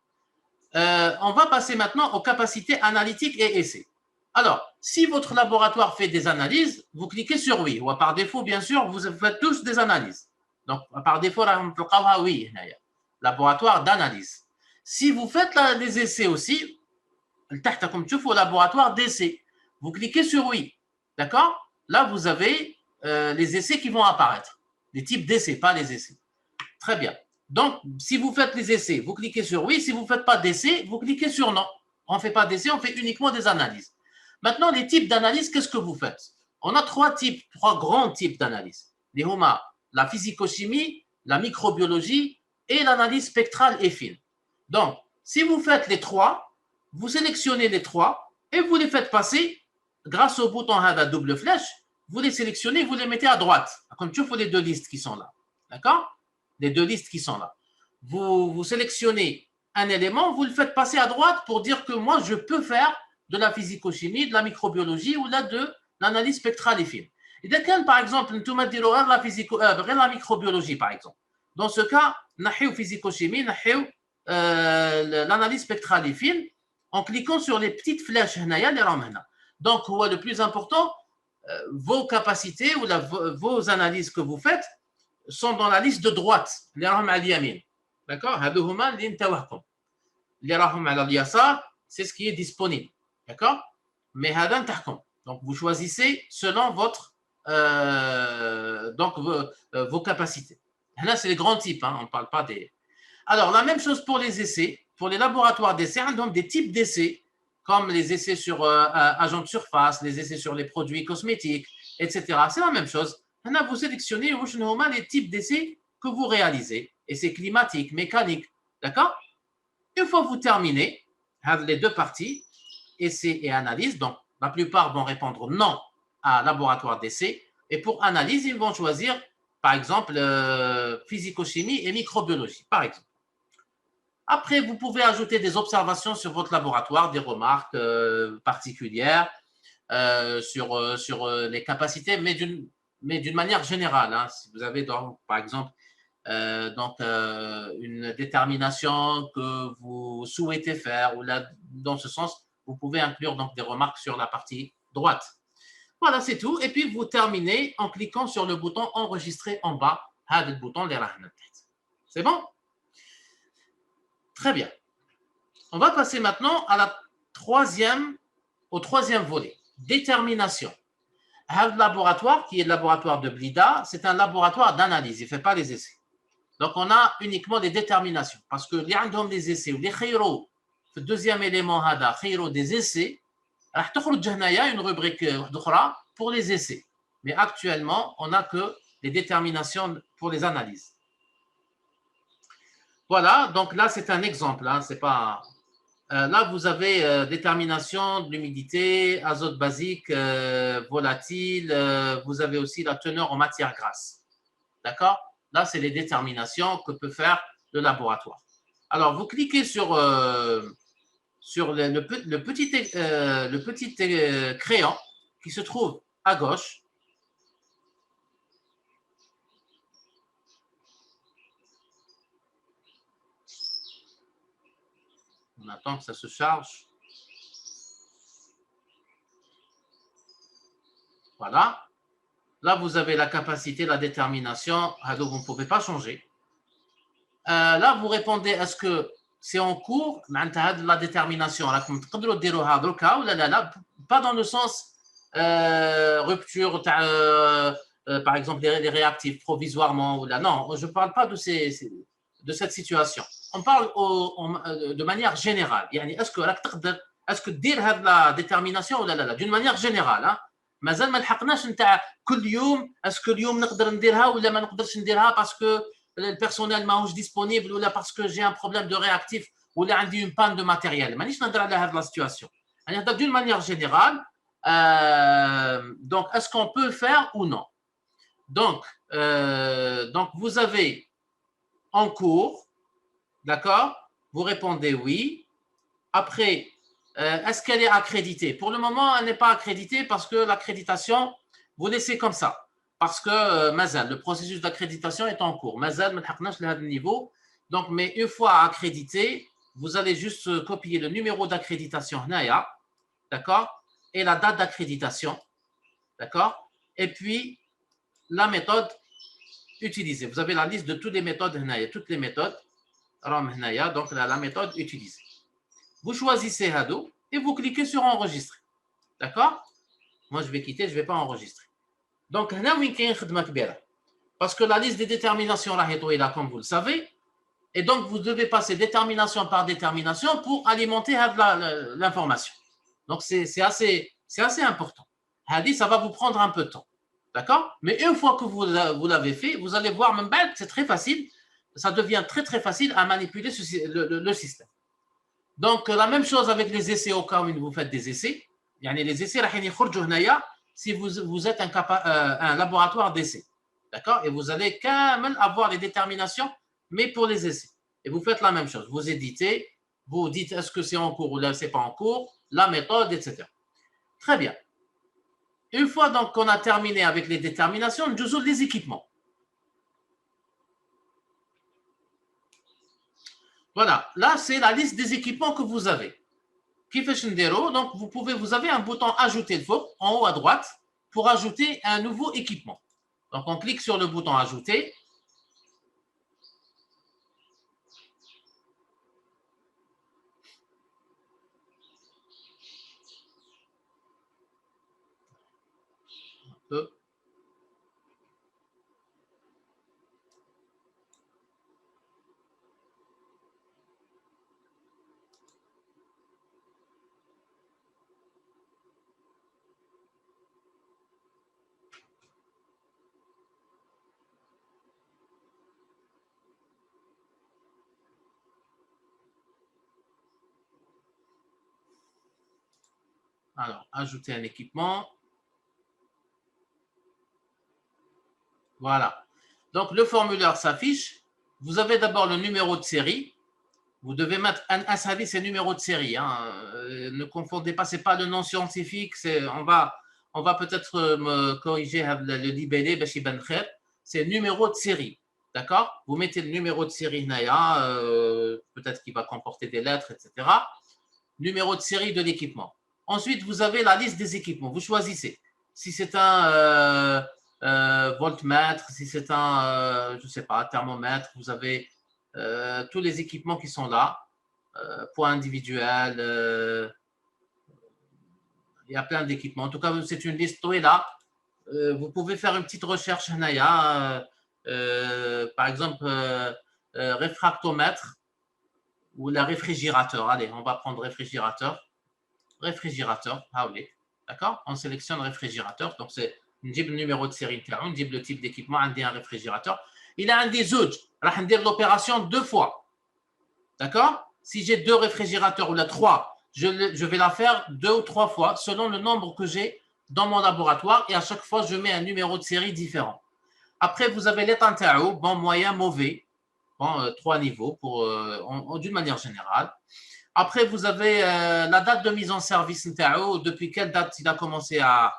On va passer maintenant aux capacités analytiques et essais. Alors, si votre laboratoire fait des analyses, vous cliquez sur oui. Ou par défaut, bien sûr, vous faites tous des analyses. Donc, par défaut, oui, laboratoire d'analyse. Si vous faites des essais aussi, comme tu fais au laboratoire d'essais, vous cliquez sur oui. D'accord? Là, vous avez les essais qui vont apparaître. Les types d'essais, pas les essais. Très bien. Donc, si vous faites les essais, vous cliquez sur oui. Si vous ne faites pas d'essais, vous cliquez sur non. On ne fait pas d'essais, on fait uniquement des analyses. Maintenant, les types d'analyse, qu'est-ce que vous faites? On a trois grands types d'analyse. Les HOMA, la physico-chimie, la microbiologie et l'analyse spectrale et fine. Donc, si vous faites les trois, vous sélectionnez les trois et vous les faites passer grâce au bouton à double flèche. Vous les sélectionnez, vous les mettez à droite. Comme tu vois les deux listes qui sont là. D'accord? Les deux listes qui sont là. Vous sélectionnez un élément, vous le faites passer à droite pour dire que moi, je peux faire de la physico-chimie, de la microbiologie ou là de l'analyse spectrale et fine. Et dès que, par exemple, nous mettons la microbiologie, par exemple. Dans ce cas, nous avons physico-chimie, nous avons l'analyse spectrale et fine en cliquant sur les petites flèches. Donc, le plus important, vos capacités ou vos analyses que vous faites sont dans la liste de droite. D'accord? C'est ce qui est disponible. D'accord? Mais donc vous choisissez selon vos capacités. Là, c'est les grands types, hein, on ne parle pas des. Alors, la même chose pour les essais. Pour les laboratoires d'essais, donc des types d'essais, comme les essais sur agents de surface, les essais sur les produits cosmétiques, etc. C'est la même chose. Maintenant, vous sélectionnez les types d'essais que vous réalisez. Essais climatiques, mécaniques. D'accord? Une fois que vous terminez les deux parties, essais et analyse, donc la plupart vont répondre non à laboratoire d'essai. Et pour analyse, ils vont choisir, par exemple, physico-chimie et microbiologie, par exemple. Après, vous pouvez ajouter des observations sur votre laboratoire, des remarques particulières sur les capacités, mais d'une manière générale. Hein. Si vous avez, donc, par exemple, une détermination que vous souhaitez faire, ou là, dans ce sens, vous pouvez inclure donc des remarques sur la partie droite. Voilà, c'est tout. Et puis, vous terminez en cliquant sur le bouton « Enregistrer » en bas. Le bouton « C'est bon? Très bien. On va passer maintenant au troisième volet, détermination. Le laboratoire, qui est le laboratoire de Blida, c'est un laboratoire d'analyse, il ne fait pas les essais. Donc, on a uniquement des déterminations, parce que les essais, ou les khayro, le deuxième élément, khayro des essais, une rubrique pour les essais. Mais actuellement, on n'a que des déterminations pour les analyses. Voilà, donc là, c'est un exemple. Hein, c'est pas... là, vous avez détermination de l'humidité, azote basique, volatile. Vous avez aussi la teneur en matière grasse. D'accord? Là, c'est les déterminations que peut faire le laboratoire. Alors, vous cliquez sur le petit crayon qui se trouve à gauche. On attend que ça se charge. Voilà. Là, vous avez la capacité, la détermination. Donc, vous ne pouvez pas changer. Là, vous répondez, est-ce que c'est en cours, la détermination, pas dans le sens rupture, par exemple, les réactifs provisoirement. Ou là. Non, je ne parle pas de cette situation. On parle de manière générale. Est-ce que dire la détermination ou là, d'une manière générale, hein? مازال ما لحقناش نتاع كل يوم اسكو اليوم نقدر نديرها ولا ما نقدرش نديرها باسكو البيرسونيل ماهوش ديسپونيبل ولا باسكو جي ان بروبليم دو رياكتيف ولا عندي اون بان دو ماتيريال مانيش نهضر على هذه لا سيتواسيون انا نهضر دون مانيير جينيرال donc est-ce qu'on peut faire ou non donc vous avez en cours, d'accord, vous répondez oui. Après, est-ce qu'elle est accréditée? Pour le moment, elle n'est pas accréditée parce que l'accréditation, vous laissez comme ça. Parce que Mazal, le processus d'accréditation est en cours. Mazal, le niveau. Donc, mais une fois accrédité, vous allez juste copier le numéro d'accréditation, d'accord, et la date d'accréditation, d'accord, et puis la méthode utilisée. Vous avez la liste de toutes les méthodes, toutes les méthodes, donc la méthode utilisée. Vous choisissez Hado et vous cliquez sur enregistrer. D'accord? Moi, je vais quitter, je ne vais pas enregistrer. Donc, parce que la liste des déterminations, comme vous le savez, Et donc, vous devez passer détermination par détermination pour alimenter l'information. Donc, c'est assez important. Ça va vous prendre un peu de temps. D'accord? Mais une fois que vous l'avez fait, vous allez voir, même c'est très facile. Ça devient très, très facile à manipuler le système. Donc, la même chose avec les essais au cas où vous faites des essais. Les essais, si vous êtes un laboratoire d'essais. D'accord? Et vous allez quand même avoir les déterminations, mais pour les essais. Et vous faites la même chose. Vous éditez, vous dites est-ce que c'est en cours ou là, c'est pas en cours, la méthode, etc. Très bien. Une fois donc qu'on a terminé avec les déterminations, nous jouons les équipements. Voilà, là c'est la liste des équipements que vous avez. Donc vous avez un bouton ajouter le faux en haut à droite pour ajouter un nouveau équipement. Donc on clique sur le bouton ajouter. Alors, ajouter un équipement. Voilà. Donc, le formulaire s'affiche. Vous avez d'abord le numéro de série. Vous devez mettre un service et numéro de série. Hein. Ne confondez pas, ce n'est pas le nom scientifique. On va peut-être me corriger le libellé, c'est numéro de série. D'accord? Vous mettez le numéro de série, peut-être qu'il va comporter des lettres, etc. Numéro de série de l'équipement. Ensuite, vous avez la liste des équipements. Vous choisissez. Si c'est un voltmètre, si c'est un, je ne sais pas, thermomètre, vous avez tous les équipements qui sont là, poids individuel, il y a plein d'équipements. En tout cas, c'est une liste là. Vous pouvez faire une petite recherche, par exemple, réfractomètre ou le réfrigérateur. Allez, on va prendre réfrigérateur. Réfrigérateur, d'accord? On sélectionne réfrigérateur. Donc, c'est le numéro de série, on dit le type d'équipement, on dit un réfrigérateur. Il a un des autres. On va dire l'opération 2 fois. D'accord? Si j'ai 2 réfrigérateurs ou la 3, je vais la faire 2 ou 3 fois selon le nombre que j'ai dans mon laboratoire et à chaque fois, je mets un numéro de série différent. Après, vous avez l'état bon, moyen, mauvais. Bon, 3 niveaux d'une manière générale. Après, vous avez la date de mise en service, depuis quelle date il a commencé à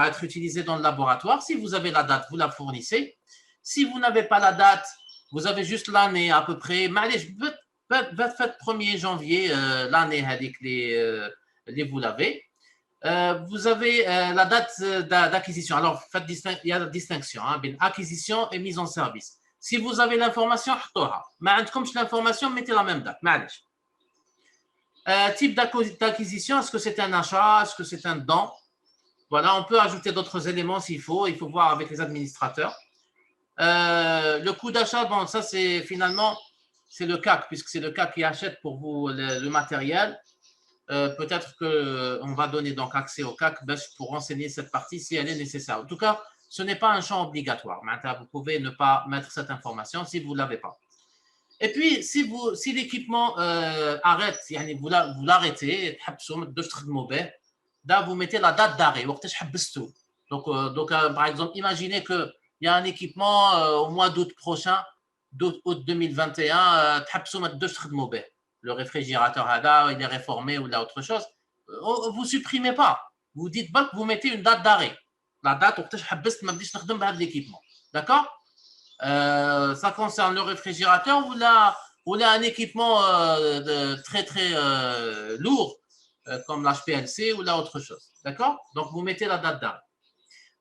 être utilisé dans le laboratoire. Si vous avez la date, vous la fournissez. Si vous n'avez pas la date, vous avez juste l'année à peu près. Faites 1er janvier, l'année avec vous l'avez. Vous avez la date d'acquisition. Alors, il y a la distinction entre acquisition et mise en service. Si vous avez l'information, comme l'information, mettez la même date. Type d'acquisition, est-ce que c'est un achat, est-ce que c'est un don? Voilà, on peut ajouter d'autres éléments s'il faut. Il faut voir avec les administrateurs. Le coût d'achat, bon, ça c'est finalement, c'est le CAC, puisque c'est le CAC qui achète pour vous le matériel. Peut-être qu'on va donner donc accès au CAC pour renseigner cette partie si elle est nécessaire. En tout cas, ce n'est pas un champ obligatoire. Vous pouvez ne pas mettre cette information si vous ne l'avez pas. Et puis, si l'équipement arrête, vous l'arrêtez, vous mettez la date d'arrêt. Donc, par exemple, imaginez qu'il y a un équipement au mois d'août prochain, d'août 2021, le réfrigérateur il est réformé ou là autre chose. Vous ne supprimez pas. Vous dites que vous mettez une date d'arrêt. La date où l'équipement. D'accord? Ça concerne le réfrigérateur ou là un équipement très très lourd comme l'HPLC ou là autre chose. D'accord? Donc vous mettez la date d'arrêt.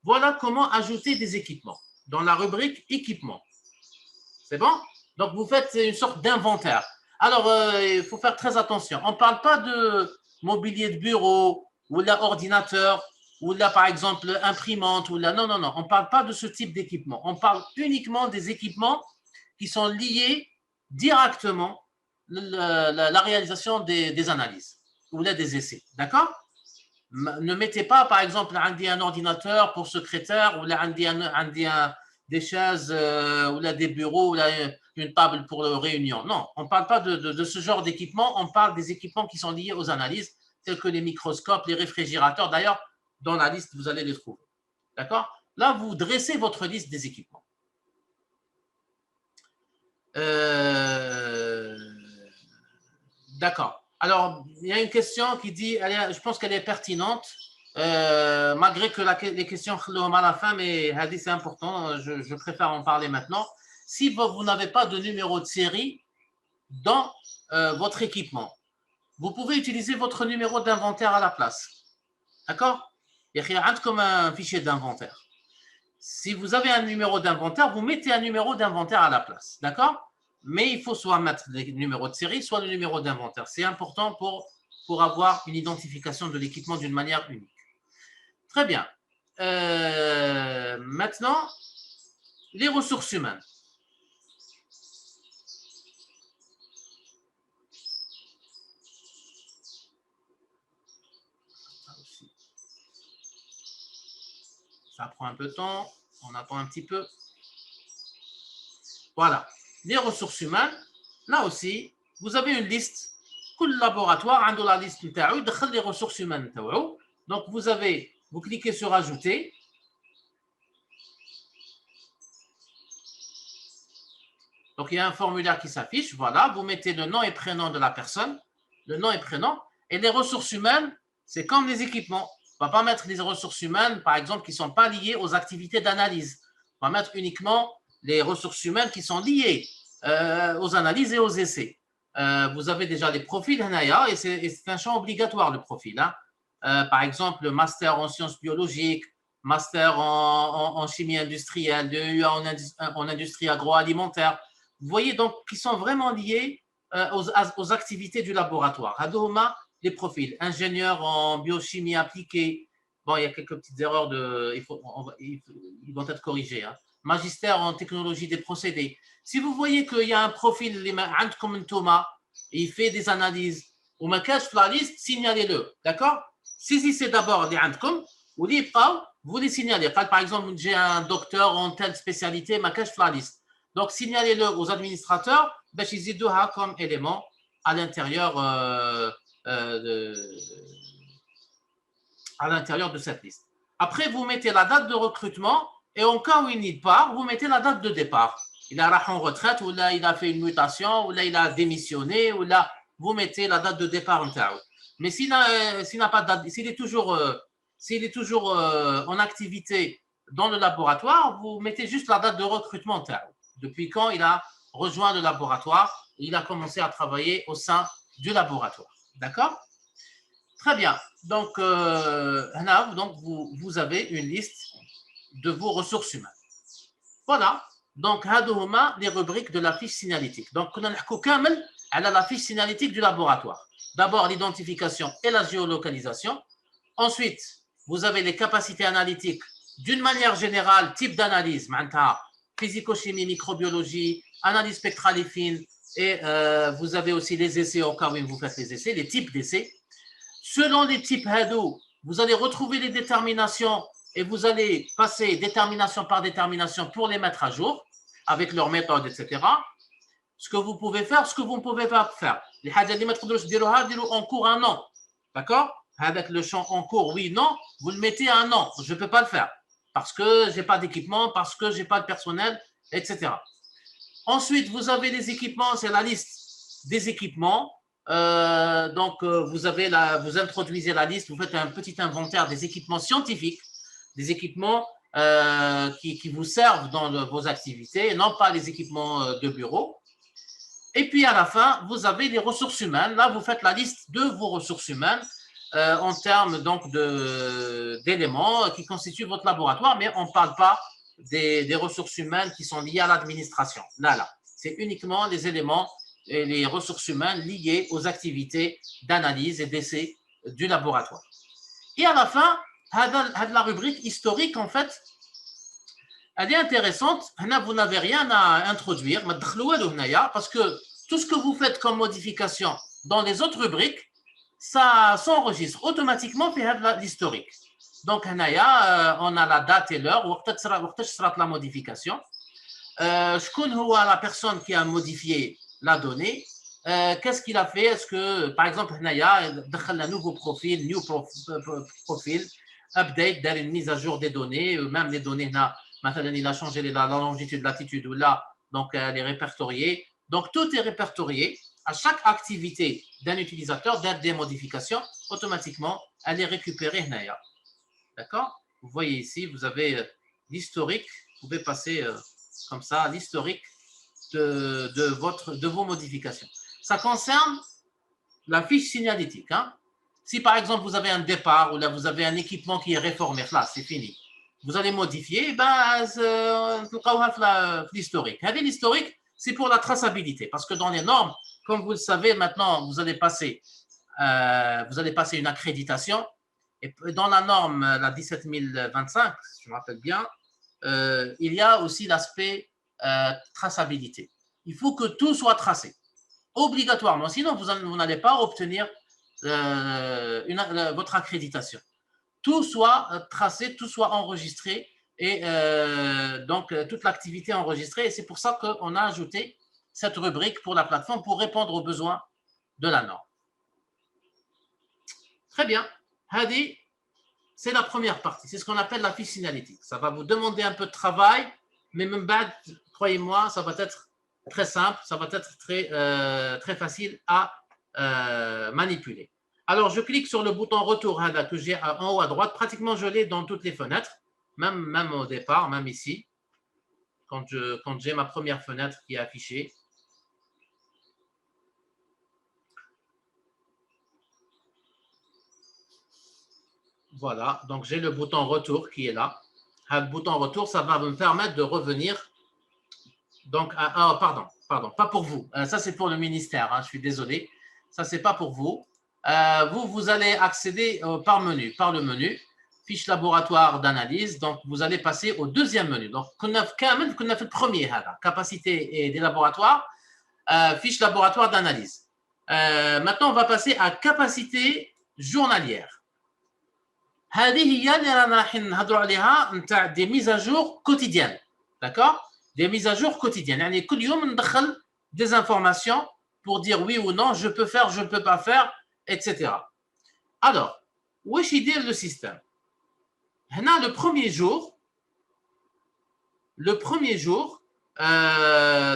Voilà comment ajouter des équipements dans la rubrique équipement. C'est bon? Donc vous faites une sorte d'inventaire. Alors il faut faire très attention. On ne parle pas de mobilier de bureau ou là ordinateur ou là par exemple imprimante ou là non. On ne parle pas de ce type d'équipement. On parle uniquement des équipements qui sont liés directement à la réalisation des analyses ou là des essais. D'accord? Ne mettez pas, par exemple, un ordinateur pour secrétaire ou des chaises ou là, des bureaux ou là, une table pour réunion. Non, on ne parle pas de ce genre d'équipement, on parle des équipements qui sont liés aux analyses, tels que les microscopes, les réfrigérateurs. D'ailleurs, dans la liste, vous allez les trouver. D'accord? Là, vous dressez votre liste des équipements. D'accord. Alors, il y a une question qui dit, je pense qu'elle est pertinente, malgré que les questions à la fin, mais c'est important, je préfère en parler maintenant. Si vous n'avez pas de numéro de série dans votre équipement, vous pouvez utiliser votre numéro d'inventaire à la place. D'accord? Il y a comme un fichier d'inventaire. Si vous avez un numéro d'inventaire, vous mettez un numéro d'inventaire à la place. D'accord? Mais il faut soit mettre le numéro de série, soit le numéro d'inventaire. C'est important pour avoir une identification de l'équipement d'une manière unique. Très bien. Maintenant, les ressources humaines. Ça prend un peu de temps. On attend un petit peu. Voilà. Les ressources humaines, là aussi, vous avez une liste. Tout laboratoire a la liste les ressources humaines. Donc, vous cliquez sur ajouter. Donc, il y a un formulaire qui s'affiche. Voilà, vous mettez le nom et prénom de la personne, le nom et prénom. Et les ressources humaines, c'est comme les équipements. On ne va pas mettre les ressources humaines, par exemple, qui ne sont pas liées aux activités d'analyse. On va mettre uniquement les ressources humaines qui sont liées aux analyses et aux essais. Vous avez déjà les profils, et c'est un champ obligatoire, le profil. Hein. Par exemple, le master en sciences biologiques, master en chimie industrielle, DEA en industrie agroalimentaire. Vous voyez donc qu'ils sont vraiment liés aux activités du laboratoire. Hadouma, les profils. Ingénieur en biochimie appliquée. Bon, il y a quelques petites erreurs, ils vont être corrigés. Hein. Magistère en technologie des procédés. Si vous voyez qu'il y a un profil, comme un Thomas, et il fait des analyses, ou ma cache la liste, signalez-le. D'accord? Saisissez d'abord les Andcom, ou vous les signalez. Par exemple, j'ai un docteur en telle spécialité, ma cache la liste. Donc, signalez-le aux administrateurs, ils comme élément à l'intérieur de cette liste. Après, vous mettez la date de recrutement et en cas où il part, vous mettez la date de départ. Il a en retraite, ou là, il a fait une mutation, ou là, il a démissionné, ou là, vous mettez la date de départ en terre. Mais s'il n'a pas de date, s'il est toujours en activité dans le laboratoire, vous mettez juste la date de recrutement en terre. Depuis quand il a rejoint le laboratoire, il a commencé à travailler au sein du laboratoire. D'accord? Très bien. Donc, vous avez une liste de vos ressources humaines. Voilà. Donc, هادو les rubriques de la fiche signalétique. Donc, on a la fiche signalétique du laboratoire. D'abord, l'identification et la géolocalisation. Ensuite, vous avez les capacités analytiques d'une manière générale, type d'analyse, physico-chimie, microbiologie, analyse spectrale et fine, et vous avez aussi les essais au cas où vous faites les essais, les types d'essais. Selon les types HADO, vous allez retrouver les déterminations et vous allez passer détermination par détermination pour les mettre à jour avec leur méthode, etc. Ce que vous pouvez faire, ce que vous ne pouvez pas faire. Les HADO, en cours un an. D'accord? Avec le champ en cours, oui, non, vous le mettez à un an. Je ne peux pas le faire parce que je n'ai pas d'équipement, parce que je n'ai pas de personnel, etc. Ensuite, vous avez les équipements, c'est la liste des équipements. Vous introduisez la liste, vous faites un petit inventaire des équipements scientifiques, des équipements qui vous servent dans vos activités, et non pas les équipements de bureau. Et puis à la fin, vous avez les ressources humaines. Là, vous faites la liste de vos ressources humaines en termes donc d'éléments qui constituent votre laboratoire, mais on ne parle pas des ressources humaines qui sont liées à l'administration. Là. C'est uniquement les éléments et les ressources humaines liées aux activités d'analyse et d'essai du laboratoire. Et à la fin, la rubrique historique, en fait, elle est intéressante. Vous n'avez rien à introduire, parce que tout ce que vous faites comme modification dans les autres rubriques, ça s'enregistre automatiquement dans l'historique. Donc, on a la date et l'heure, où sera la modification. Je connais la personne qui a modifié la donnée. Qu'est-ce qu'il a fait? Est-ce que, par exemple, il a un nouveau profil, profil, update, une mise à jour des données, même les données, maintenant, il a changé la longitude, latitude, ou là, donc elle est répertoriée. Donc, tout est répertorié. À chaque activité d'un utilisateur, des modifications, automatiquement, elle est récupérée. D'accord? Vous voyez ici, vous avez l'historique. Vous pouvez passer comme ça l'historique de vos modifications. Ça concerne la fiche signalétique. Hein? Si par exemple vous avez un départ ou là vous avez un équipement qui est réformé, là c'est fini. Vous allez modifier, l'historique. L'historique, c'est pour la traçabilité. Parce que dans les normes, comme vous le savez, maintenant, vous allez passer une accréditation. Et dans la norme, la 17025, si je me rappelle bien, il y a aussi l'aspect traçabilité. Il faut que tout soit tracé, obligatoirement. Sinon, vous n'allez pas obtenir votre accréditation. Tout soit tracé, tout soit enregistré et donc toute l'activité enregistrée. Et c'est pour ça qu'on a ajouté cette rubrique pour la plateforme pour répondre aux besoins de la norme. Très bien. Hadi, c'est la première partie. C'est ce qu'on appelle la fiche signalétique. Ça va vous demander un peu de travail, mais même bad, croyez-moi, ça va être très simple, ça va être très facile à manipuler. Alors, je clique sur le bouton retour que j'ai en haut à droite. Pratiquement, je l'ai dans toutes les fenêtres, même au départ, même ici, quand j'ai ma première fenêtre qui est affichée. Voilà, donc j'ai le bouton retour qui est là. Le bouton retour, ça va me permettre de revenir. Donc, pardon, pas pour vous. Ça, c'est pour le ministère, hein, je suis désolé. Ça, c'est pas pour vous. Vous allez accéder par le menu, fiche laboratoire d'analyse. Donc, vous allez passer au deuxième menu. Donc, qu'on a fait le premier, capacité et des laboratoires, fiche laboratoire d'analyse. Maintenant, on va passer à capacité journalière. هذه هي اللي راح نهضروا عليها نتاع des mises à jour quotidiennes. D'accord? Des mises à jour quotidiennes. يعني كل يوم ندخل des informations pour dire oui ou non, je peux faire, je ne peux pas faire, etc. Alors, واش يدير le système? هنا le premier jour,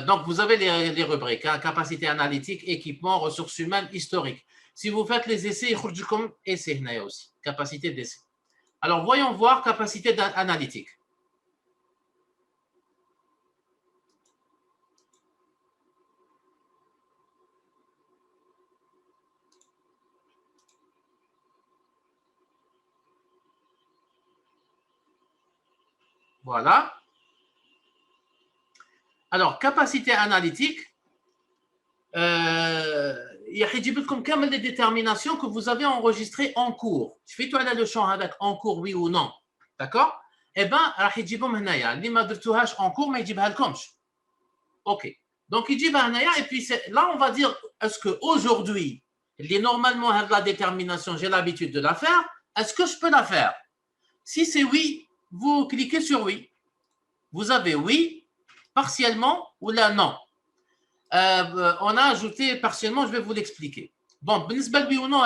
donc vous avez les rubriques, hein, capacité analytique, équipement, ressources humaines, historique. Si vous faites les essais, il y a comme essai aussi, capacité d'essai. Alors, voyons voir capacité analytique. Voilà. Alors, capacité analytique, il y a les déterminations que vous avez enregistrées en cours. Je fais tout le champ avec en cours, oui ou non. D'accord? Eh bien, il y a en cours, mais il y a OK. Donc, il y a et puis là, on va dire, est-ce qu'aujourd'hui, normalement, la détermination, j'ai l'habitude de la faire, est-ce que je peux la faire? Si c'est oui, vous cliquez sur oui. Vous avez oui, partiellement ou là non. On a ajouté partiellement, je vais vous l'expliquer. Bon, oui ou non,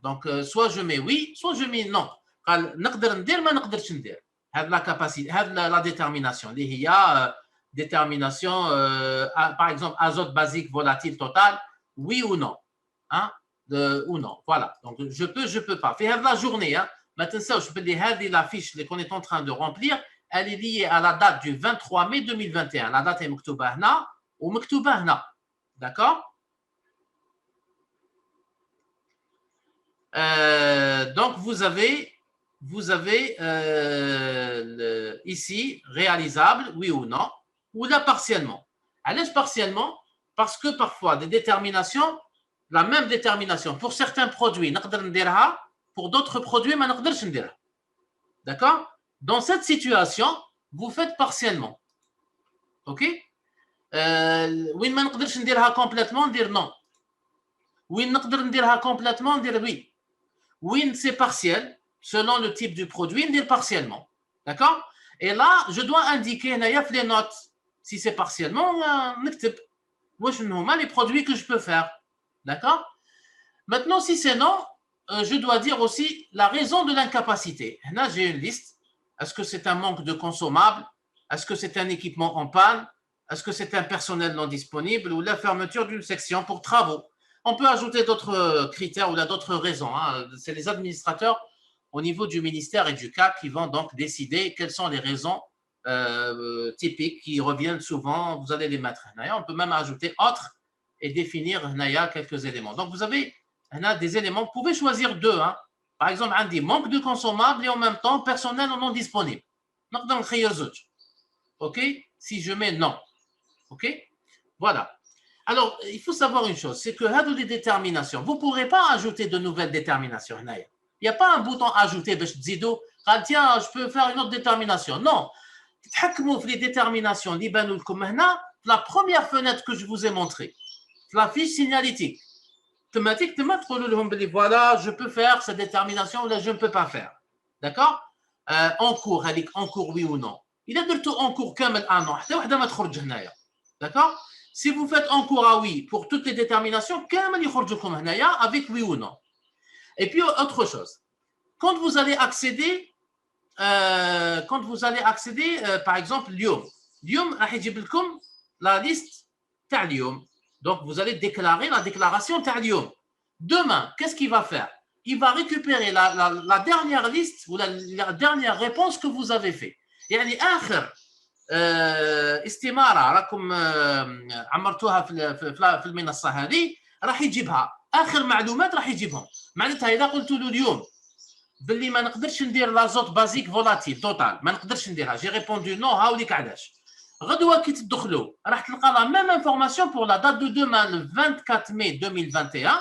donc soit je mets oui, soit je mets non. La capacité, la détermination. Il y a détermination, par exemple, azote basique volatile total, oui ou non. Hein, ou non. Voilà. Donc, je peux pas. Faire la journée. Hein. Maintenant, ça, je peux dire, la fiche qu'on est en train de remplir, elle est liée à la date du 23 mai 2021. La date est مكتوبة هنا ومكتوبة هنا. D'accord? Donc, vous avez ici réalisable, oui ou non, ou là partiellement. Allez partiellement, parce que parfois des déterminations, la même détermination pour certains produits, pour d'autres produits, d'accord? Dans cette situation, vous faites partiellement. OK? وين ما نقدرش نديرها complètement ندير non. وين نقدر نديرها complètement ندير oui. وين c'est partiel, selon le type du produit, ندير partiellement. D'accord? Et là, je dois indiquer هنايا في les notes. Si c'est partiellement, نكتب واش هما les produits que je peux faire. D'accord? Maintenant, si c'est non, je dois dire aussi la raison de l'incapacité. Là, j'ai une liste. Est-ce que c'est un manque de consommables? Est-ce que c'est un équipement en panne? Est-ce que c'est un personnel non disponible ou la fermeture d'une section pour travaux? On peut ajouter d'autres critères ou d'autres raisons. Hein. C'est les administrateurs au niveau du ministère et du CAC qui vont donc décider quelles sont les raisons typiques qui reviennent souvent. Vous allez les mettre. On peut même ajouter autres et définir quelques éléments. Donc, vous avez des éléments. Vous pouvez choisir deux. Hein. Par exemple, on dit manque de consommables et en même temps personnel non disponible. Donc, dans le OK? Si je mets non. OK? Voilà. Alors, il faut savoir une chose, c'est que les déterminations, vous ne pourrez pas ajouter de nouvelles déterminations. Il n'y a pas un bouton ajouter, tiens, je peux faire une autre détermination. Non. Les déterminations, la première fenêtre que je vous ai montrée, la fiche signalétique. Thématique, voilà, je peux faire cette détermination ou là, je ne peux pas faire. D'accord? En cours, oui ou non. Il y a tout en cours comme un an. D'accord? Si vous faites en cours à oui pour toutes les déterminations, avec oui ou non. Et puis, autre chose. Quand vous allez accéder, par exemple, Lyon, la liste Talium. Donc, vous allez déclarer la déclaration Talium. Demain, qu'est-ce qu'il va faire? Il va récupérer la dernière liste ou la dernière réponse que vous avez fait. يعني آخر استمارة راكم عمرتوها في المنصة هذه راح يجيبها آخر معلومات راح يجيبهم معناتها إذا قلت له اليوم باللي ما نقدرش ندير لازوت بازيك فولاتيل توتال ما نقدرش نديرها جي ريبوندو نو هاوليك علاش غدوه كي تدخلوا راح تلقى لا ميم انفورماسيون بور لا دات دو دومان le 24 mai 2021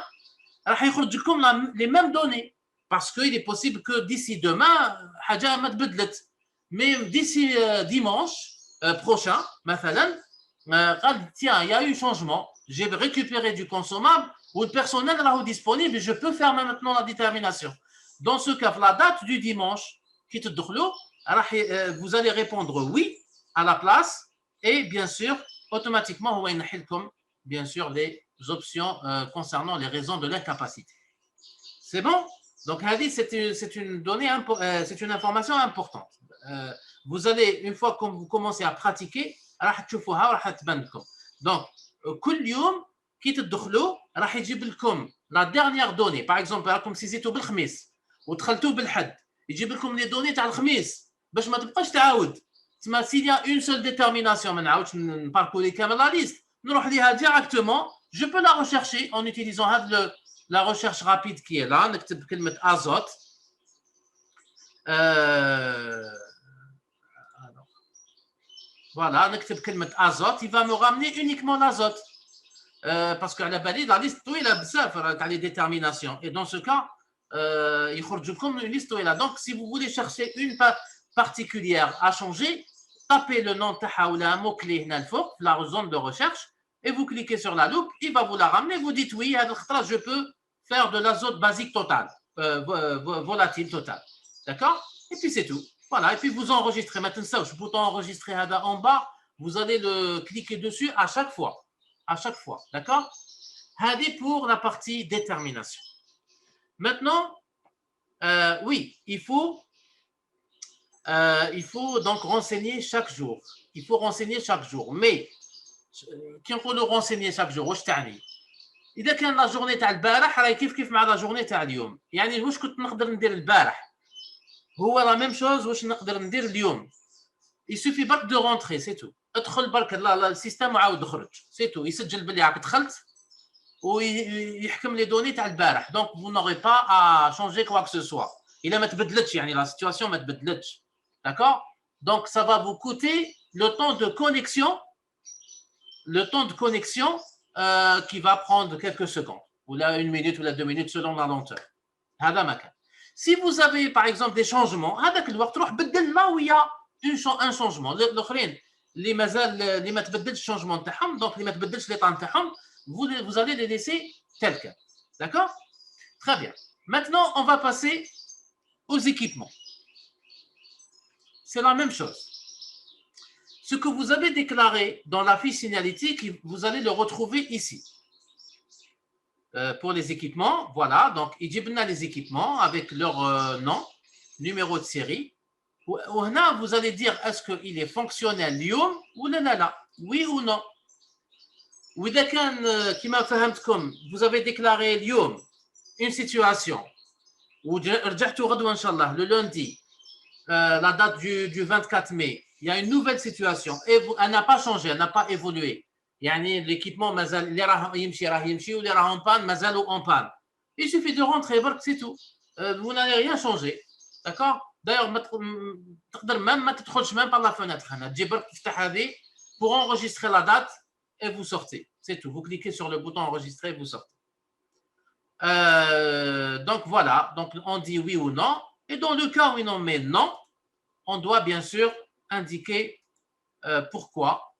راح يخرج لكم لي ميم دوني باسكو il est possible que d'ici demain حاجه ما تبدلت mais d'ici dimanche prochain مثلا قال tiens il y a eu changement j'ai récupéré du consommable ou le personnel راهو disponible et je peux faire maintenant la détermination. Dans ce cas, la date du dimanche, vous allez répondre oui à la place et bien sûr, automatiquement, bien sûr, les options concernant les raisons de l'incapacité. C'est bon? Donc, c'est une donnée, c'est une information importante. Vous allez, une fois que vous commencez à pratiquer, donc, كل يوم كي تدخلوا راح يجيب لكم la dernière donnée. Par exemple, راكم سيزيتوا بالخميس ودخلتوا بالحد يجيب لكم لي دوني تاع الخميس باش ما تبقاش تعاود تما s'il y a une seule détermination ما نعاودش نباركولي كامل لا ليست نروح ليها directement je peux la rechercher en utilisant هاد la recherche rapide qui est là نكتب كلمه azote voilà نكتب كلمه azote il va me ramener uniquement l'azote parce que على بالي la liste طويله بزاف تاع les déterminations et dans ce cas يخرج لكم une liste là. Donc, si vous voulez chercher une particulière à changer, tapez le nom تاعها ولا un mot-clé هنا الفوق la zone de recherche et vous cliquez sur la loupe, il va vous la ramener, vous dites oui, je peux faire de l'azote basique total, volatile total. D'accord? Et puis c'est tout. Voilà, et puis vous enregistrez. Maintenant, ça, je peux enregistrer en bas, vous allez le cliquer dessus à chaque fois. À chaque fois. D'accord? Hadi pour la partie détermination. Maintenant, oui, il faut donc renseigner chaque jour. Il faut renseigner chaque jour. Mais, qui on peut le renseigner chaque jour? واش تعني؟ إذا كان لا جورني تاع البارح راهي كيف مع لا جورني تاع اليوم. يعني واش كنت نقدر ندير البارح هو لا ميم شوز واش نقدر ندير اليوم. Il suffit برك de rentrer, c'est tout. ادخل برك السيستم وعاود خرج. C'est tout. يسجل بلي راك دخلت. ويحكم لي دوني تاع البارح دونك vous n'aurez pas à changer quoi que ce soit الا ما تبدلتش يعني la situation ما تبدلتش d'accord donc ça va vous coûter le temps de connexion qui va prendre quelques secondes ou là 1 minute ou là 2 minutes selon la lenteur هذا ما كان si vous avez par exemple des changements هذاك الوقت روح بدل ما ويا un changement. الاخرين اللي مازال اللي ما تبدلش الشونجمون تاعهم دونك اللي ما تبدلش لي طان تاعهم vous allez les laisser tel quel. D'accord? Très bien. Maintenant, on va passer aux équipements. C'est la même chose. Ce que vous avez déclaré dans la fiche signalétique, vous allez le retrouver ici. Pour les équipements, voilà. Donc, il y a les équipements avec leur nom, numéro de série. Vous allez dire est-ce qu'il est fonctionnel اليوم ولا لا, oui ou non. وإذا كان كما فهمتكم vous avez déclaré اليوم une situation ورجعتوا غدوة إن شاء الله le lundi, la date du 24 mai, il y a une nouvelle situation et elle n'a pas changé, elle n'a pas évolué. يعني l'équipement مازال اللي راه يمشي واللي راه en panne مازالوا en panne. Il suffit de rentrer برك c'est tout. Vous n'allez rien changer. D'accord? D'ailleurs تقدر même ما تدخلش même par la fenêtre هنا تجي برك تفتح هذه pour enregistrer la date et vous sortez. C'est tout. Vous cliquez sur le bouton enregistrer et vous sortez. Donc voilà, donc on dit oui ou non. Et dans le cas où on met non, on doit bien sûr indiquer pourquoi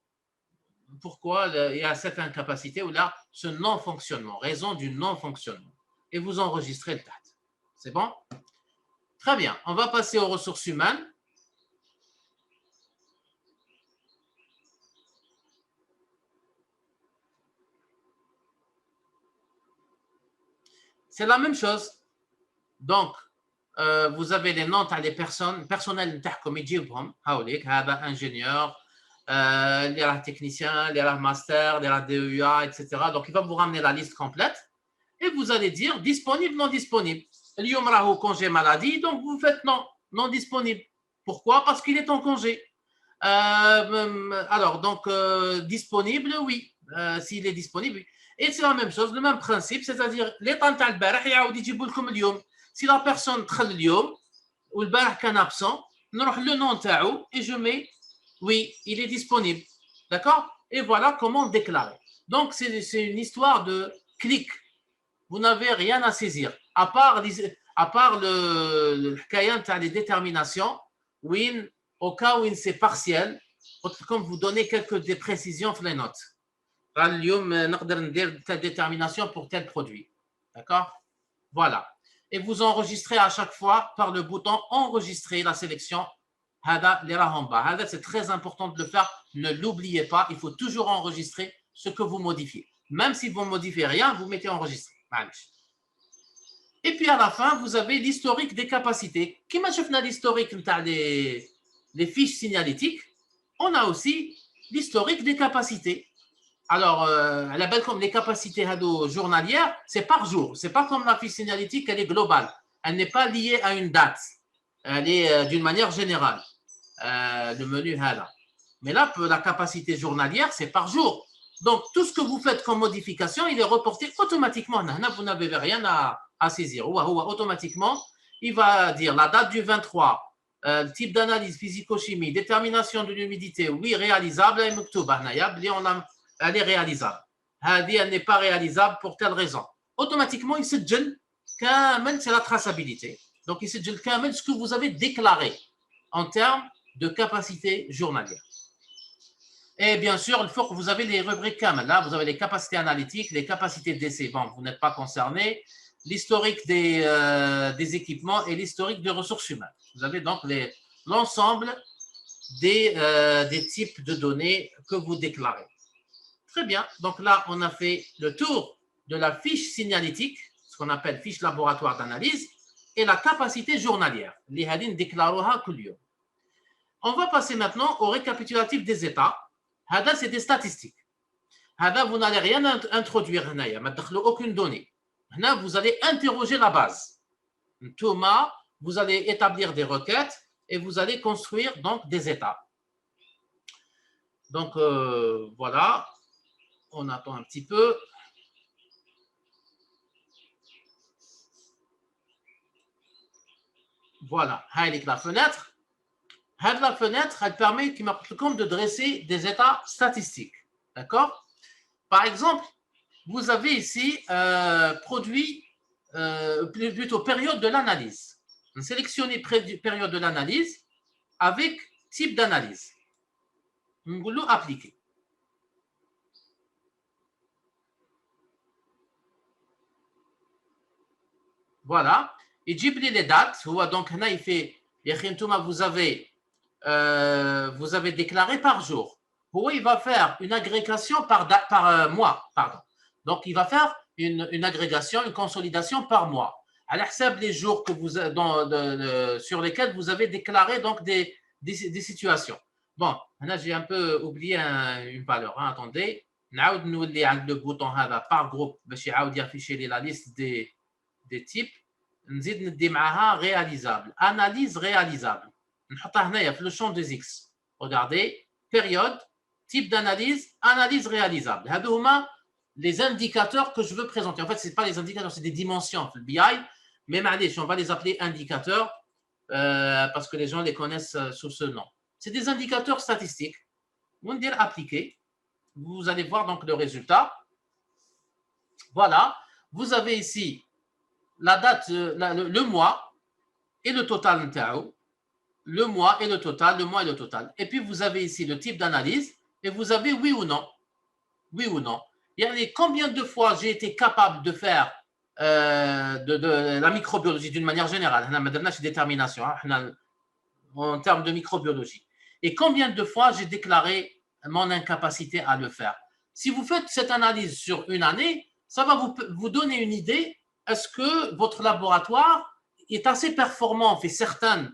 il y a cette incapacité ou là ce non-fonctionnement, raison du non-fonctionnement. Et vous enregistrez le date. C'est bon? Très bien. On va passer aux ressources humaines. C'est la même chose. Donc, vous avez les noms des personnes, personnel نتاعكم يجيبهم هاوليك هذا ingénieur, اللي راه technicien, اللي راه master, اللي راه DEA, etc. Donc, il va vous ramener la liste complète et vous allez dire disponible, non disponible. اليوم راهو congé maladie, donc vous faites non disponible. Pourquoi? Parce qu'il est en congé. Alors, donc, disponible, oui. S'il est disponible, oui. Et c'est la même chose, le même principe, c'est-à-dire les temps تاع البارح يعاود يجيبوا لكم اليوم. Si la personne دخل اليوم والبارح كان absent, نروح le nom تاعو et je mets oui, il est disponible. D'accord? Et voilà comment déclarer. Donc, c'est une histoire de clic. Vous n'avez rien à saisir. À part le حكاية تاع les déterminations, win, au cas où c'est partiel, comme vous donnez des précisions sur les notes. اليوم نقدر ندير telle détermination pour tel produit. D'accord? Voilà. Et vous enregistrez à chaque fois par le bouton enregistrer la sélection. C'est très important de le faire. Ne l'oubliez pas. Il faut toujours enregistrer ce que vous modifiez. Même si vous ne modifiez rien, vous mettez enregistrer. Et puis à la fin, vous avez l'historique des capacités. Comme on a l'historique des fiches signalétiques, on a aussi l'historique des capacités. Alors, comme les capacités journalières, c'est par jour. Ce n'est pas comme la fiche signalétique, elle est globale. Elle n'est pas liée à une date. Elle est d'une manière générale. Le menu, là. Mais là, la capacité journalière, c'est par jour. Donc, tout ce que vous faites comme modification, il est reporté automatiquement. Vous n'avez rien à saisir. Automatiquement, il va dire la date du 23, le type d'analyse physico-chimie, détermination de l'humidité, oui, réalisable, elle est réalisable. Elle n'est pas réalisable pour telle raison. Automatiquement, il se gêne. C'est la traçabilité. Donc, il se gêne ce que vous avez déclaré en termes de capacité journalière. Et bien sûr, il faut que vous avez les rubriques CAM. Là, vous avez les capacités analytiques, les capacités d'essai. Bon, vous n'êtes pas concerné. L'historique des équipements et l'historique des ressources humaines. Vous avez donc l'ensemble des types de données que vous déclarez. Très bien. Donc là, on a fait le tour de la fiche signalétique, ce qu'on appelle fiche laboratoire d'analyse, et la capacité journalière. On va passer maintenant au récapitulatif des états. Hada, c'est des statistiques. Hada, vous n'allez rien introduire. Aucune donnée. Là, vous allez interroger la base. Thomas, vous allez établir des requêtes et vous allez construire donc des états. Donc, voilà. On attend un petit peu. Voilà. Avec la fenêtre. La fenêtre, elle permet de dresser des états statistiques. D'accord? Par exemple, vous avez ici produit, plutôt période de l'analyse. Sélectionnez période de l'analyse avec type d'analyse. On va appliquer. Voilà. Il dit les dates. Donc, là, il fait, vous avez déclaré par jour. Il va faire une agrégation par mois. Pardon. Donc, il va faire une agrégation, une consolidation par mois. À l'hsab les jours que vous, sur lesquels vous avez déclaré donc des situations. Bon, là, j'ai un peu oublié une valeur. Hein. Attendez. نعاود نولي عند le bouton هذا par groupe باش يعاود يافيشي لي la liste des types. نزيد ندي معاها réalisable. Analyse réalisable. نحطها هنايا في le champ des X. Regardez, période, type d'analyse, analyse réalisable. هادو هما les indicateurs que je veux présenter. En fait, ce n'est pas les indicateurs, c'est des dimensions. Le BI, mais on va les appeler indicateurs parce que les gens les connaissent sous ce nom. C'est des indicateurs statistiques. Vous allez dire appliquer. Vous allez voir donc le résultat. Voilà. Vous avez ici la date, le mois et le total. Le mois et le total, le mois et le total. Et puis, vous avez ici le type d'analyse et vous avez oui ou non. Oui ou non. Il y a combien de fois j'ai été capable de faire de la microbiologie d'une manière générale. C'est détermination en termes de microbiologie. Et combien de fois j'ai déclaré mon incapacité à le faire. Si vous faites cette analyse sur une année, ça va vous donner une idée. Est-ce que votre laboratoire est assez performant, fait certaines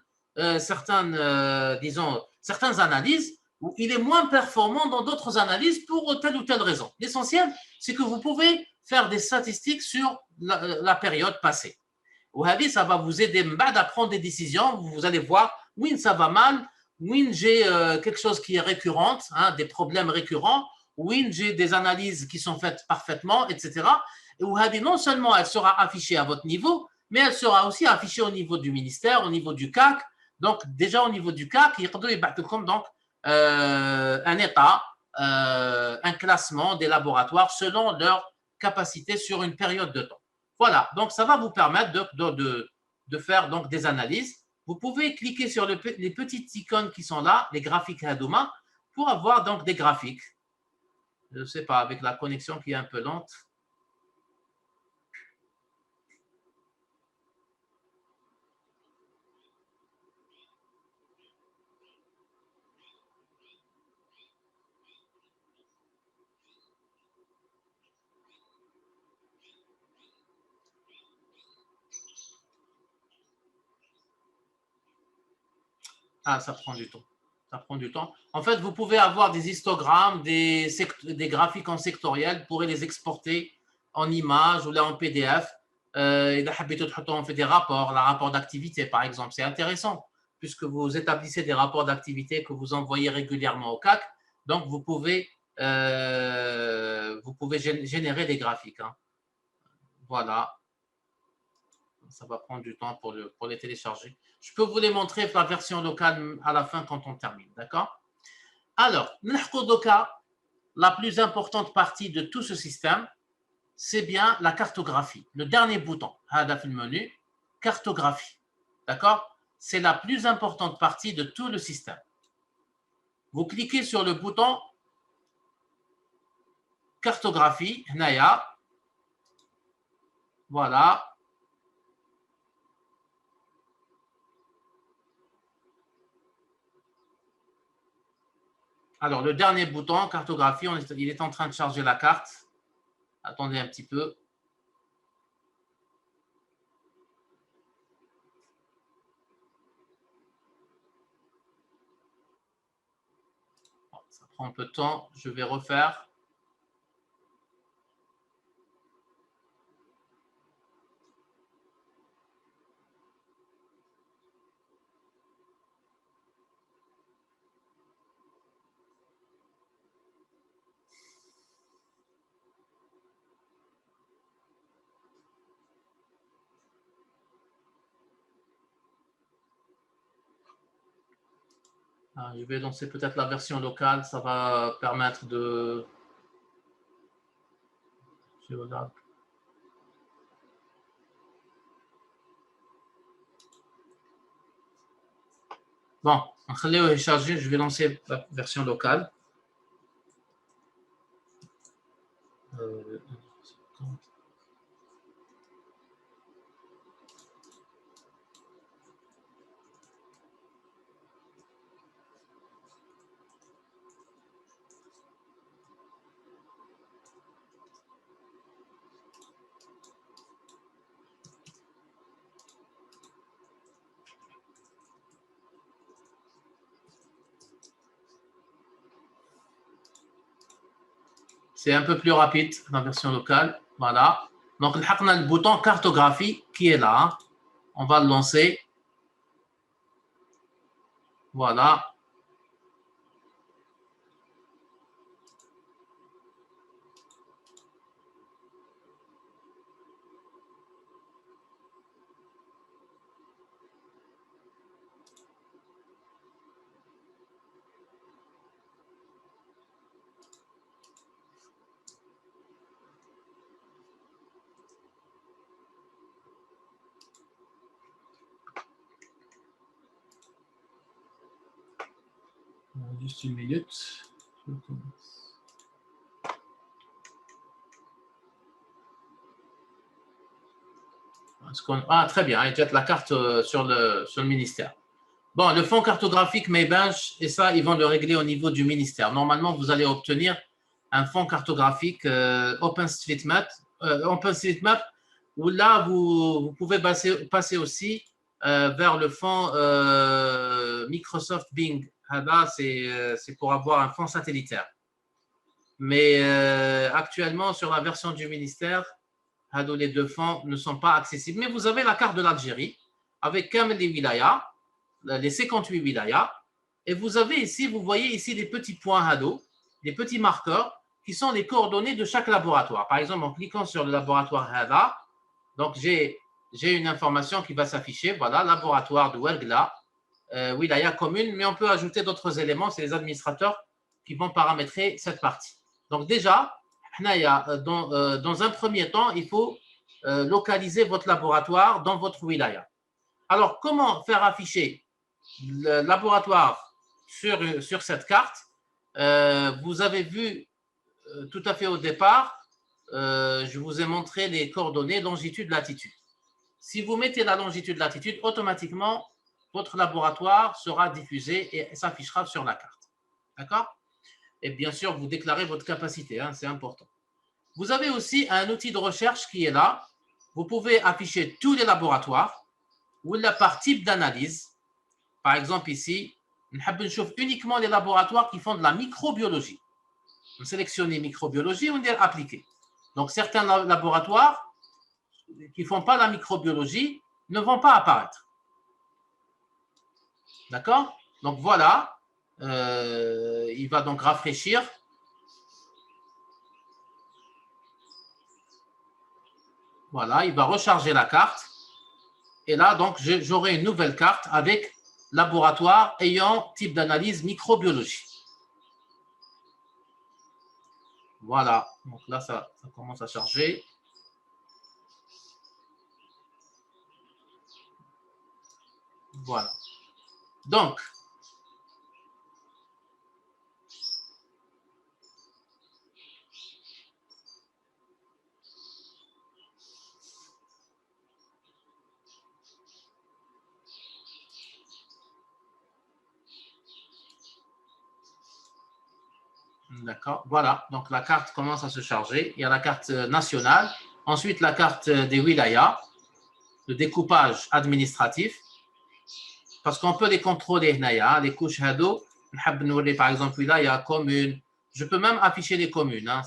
analyses, ou il est moins performant dans d'autres analyses pour telle ou telle raison. L'essentiel, c'est que vous pouvez faire des statistiques sur la période passée. Ça va vous aider à prendre des décisions. Vous allez voir, oui, ça va mal, oui, j'ai quelque chose qui est récurrent, hein, des problèmes récurrents, oui, j'ai des analyses qui sont faites parfaitement, etc. Et non seulement elle sera affichée à votre niveau, mais elle sera aussi affichée au niveau du ministère, au niveau du CAC. Donc, déjà au niveau du CAC, il y a donc un état, un classement des laboratoires selon leur capacité sur une période de temps. Voilà, donc ça va vous permettre de faire donc des analyses. Vous pouvez cliquer sur les petites icônes qui sont là, les graphiques Hadouma, pour avoir donc des graphiques. Je ne sais pas, avec la connexion qui est un peu lente. Ah, ça prend du temps. Ça prend du temps. En fait, vous pouvez avoir des histogrammes, des graphiques en sectoriel, vous pourrez les exporter en images ou là en PDF. On fait des rapports, la rapport d'activité par exemple. C'est intéressant puisque vous établissez des rapports d'activité que vous envoyez régulièrement au CAC. Donc, vous pouvez générer des graphiques. Hein. Voilà. Ça va prendre du temps pour les télécharger. Je peux vous les montrer la version locale à la fin quand on termine. D'accord? Alors, la plus importante partie de tout ce système, c'est bien la cartographie. Le dernier bouton, le menu, cartographie. D'accord? C'est la plus importante partie de tout le système. Vous cliquez sur le bouton cartographie, Naya. Voilà. Alors, le dernier bouton, cartographie, il est en train de charger la carte. Attendez un petit peu. Ça prend un peu de temps. Je vais refaire. Je vais lancer peut-être la version locale, ça va permettre de... Je regarde. Bon, نخليه charger, je vais lancer la version locale. C'est un peu plus rapide, la version locale. Voilà. Donc, on a le bouton cartographie qui est là. On va le lancer. Voilà. Juste une minute. Ah, très bien. Il jette la carte sur le ministère. Bon, le fonds cartographique Maybench, et ça, ils vont le régler au niveau du ministère. Normalement, vous allez obtenir un fonds cartographique OpenStreetMap, où là, vous pouvez passer aussi vers le fonds Microsoft Bing. Là, c'est pour avoir un fonds satellitaire. Mais actuellement, sur la version du ministère, les deux fonds ne sont pas accessibles. Mais vous avez la carte de l'Algérie avec Kamel les wilayas, les 58 wilayas. Et vous avez ici, vous voyez ici des petits points Hado, des petits marqueurs qui sont les coordonnées de chaque laboratoire. Par exemple, en cliquant sur le laboratoire Hada, donc j'ai une information qui va s'afficher. Voilà, laboratoire de Ouelgla, wilaya commune, mais on peut ajouter d'autres éléments. C'est les administrateurs qui vont paramétrer cette partie. Donc déjà, dans un premier temps, il faut localiser votre laboratoire dans votre wilaya. Alors, comment faire afficher le laboratoire sur cette carte? Vous avez vu tout à fait au départ, je vous ai montré les coordonnées longitude, latitude. Si vous mettez la longitude, latitude, automatiquement, votre laboratoire sera diffusé et s'affichera sur la carte. D'accord? Et bien sûr, vous déclarez votre capacité, hein, c'est important. Vous avez aussi un outil de recherche qui est là. Vous pouvez afficher tous les laboratoires ou la par type d'analyse. Par exemple, ici, on chauffe uniquement les laboratoires qui font de la microbiologie. On sélectionne microbiologie, on dit appliquer. Donc, certains laboratoires qui ne font pas la microbiologie ne vont pas apparaître. D'accord? Donc, voilà. Il va donc rafraîchir. Voilà, il va recharger la carte. Et là, donc, j'aurai une nouvelle carte avec laboratoire ayant type d'analyse microbiologie. Voilà, donc là, ça commence à charger. Voilà. Donc, d'accord, voilà. Donc, la carte commence à se charger. Il y a la carte nationale. Ensuite, la carte des wilayas, le découpage administratif. Parce qu'on peut les contrôler, les couches Hado. Par exemple, wilaya, commune. Je peux même afficher les communes. Hein,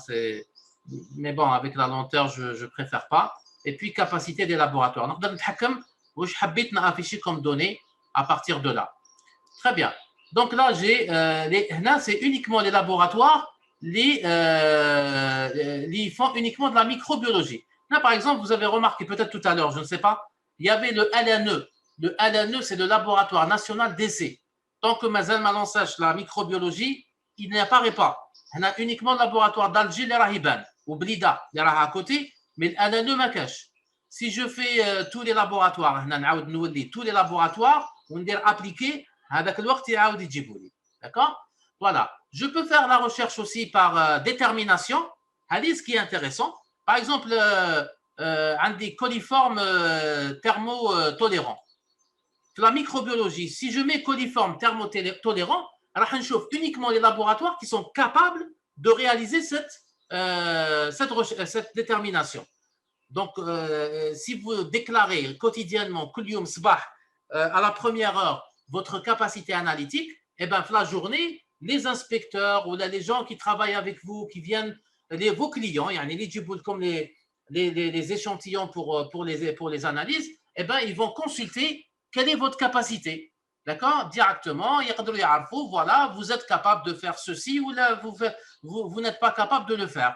mais bon, avec la lenteur, je ne préfère pas. Et puis, capacité des laboratoires. Donc, dans le Hakem, je habite afficher comme données à partir de là. Très bien. Donc là, c'est uniquement les laboratoires qui font uniquement de la microbiologie. Là, par exemple, vous avez remarqué peut-être tout à l'heure, je ne sais pas, il y avait le LNE. Le LNE, c'est le laboratoire national d'essai. Tant que Mazel Malon sache la microbiologie, il n'apparaît pas. On a uniquement le laboratoire d'Alger, les Rahiban, ou Blida, les Raha à côté, mais le LNE m'a cache. Si je fais tous les laboratoires, tous les laboratoires, on dit appliquer, هذاك الوقت يعاود يجيبوا لي. D'accord? Voilà. Je peux faire la recherche aussi par détermination. هذه ce qui est intéressant. Par exemple, عندي coliforme thermotolérant. Dans la microbiologie, si je mets coliforme thermotolérant, راح نشوف uniquement les laboratoires qui sont capables de réaliser cette détermination. Donc, si vous déclarez quotidiennement, كل يوم صباح, à la première heure, votre capacité analytique, eh bien, la journée, les inspecteurs ou les gens qui travaillent avec vous, qui viennent, vos clients, comme les échantillons pour les analyses, eh bien, ils vont consulter quelle est votre capacité. D'accord? Directement, voilà, vous êtes capable de faire ceci ou là, vous n'êtes pas capable de le faire.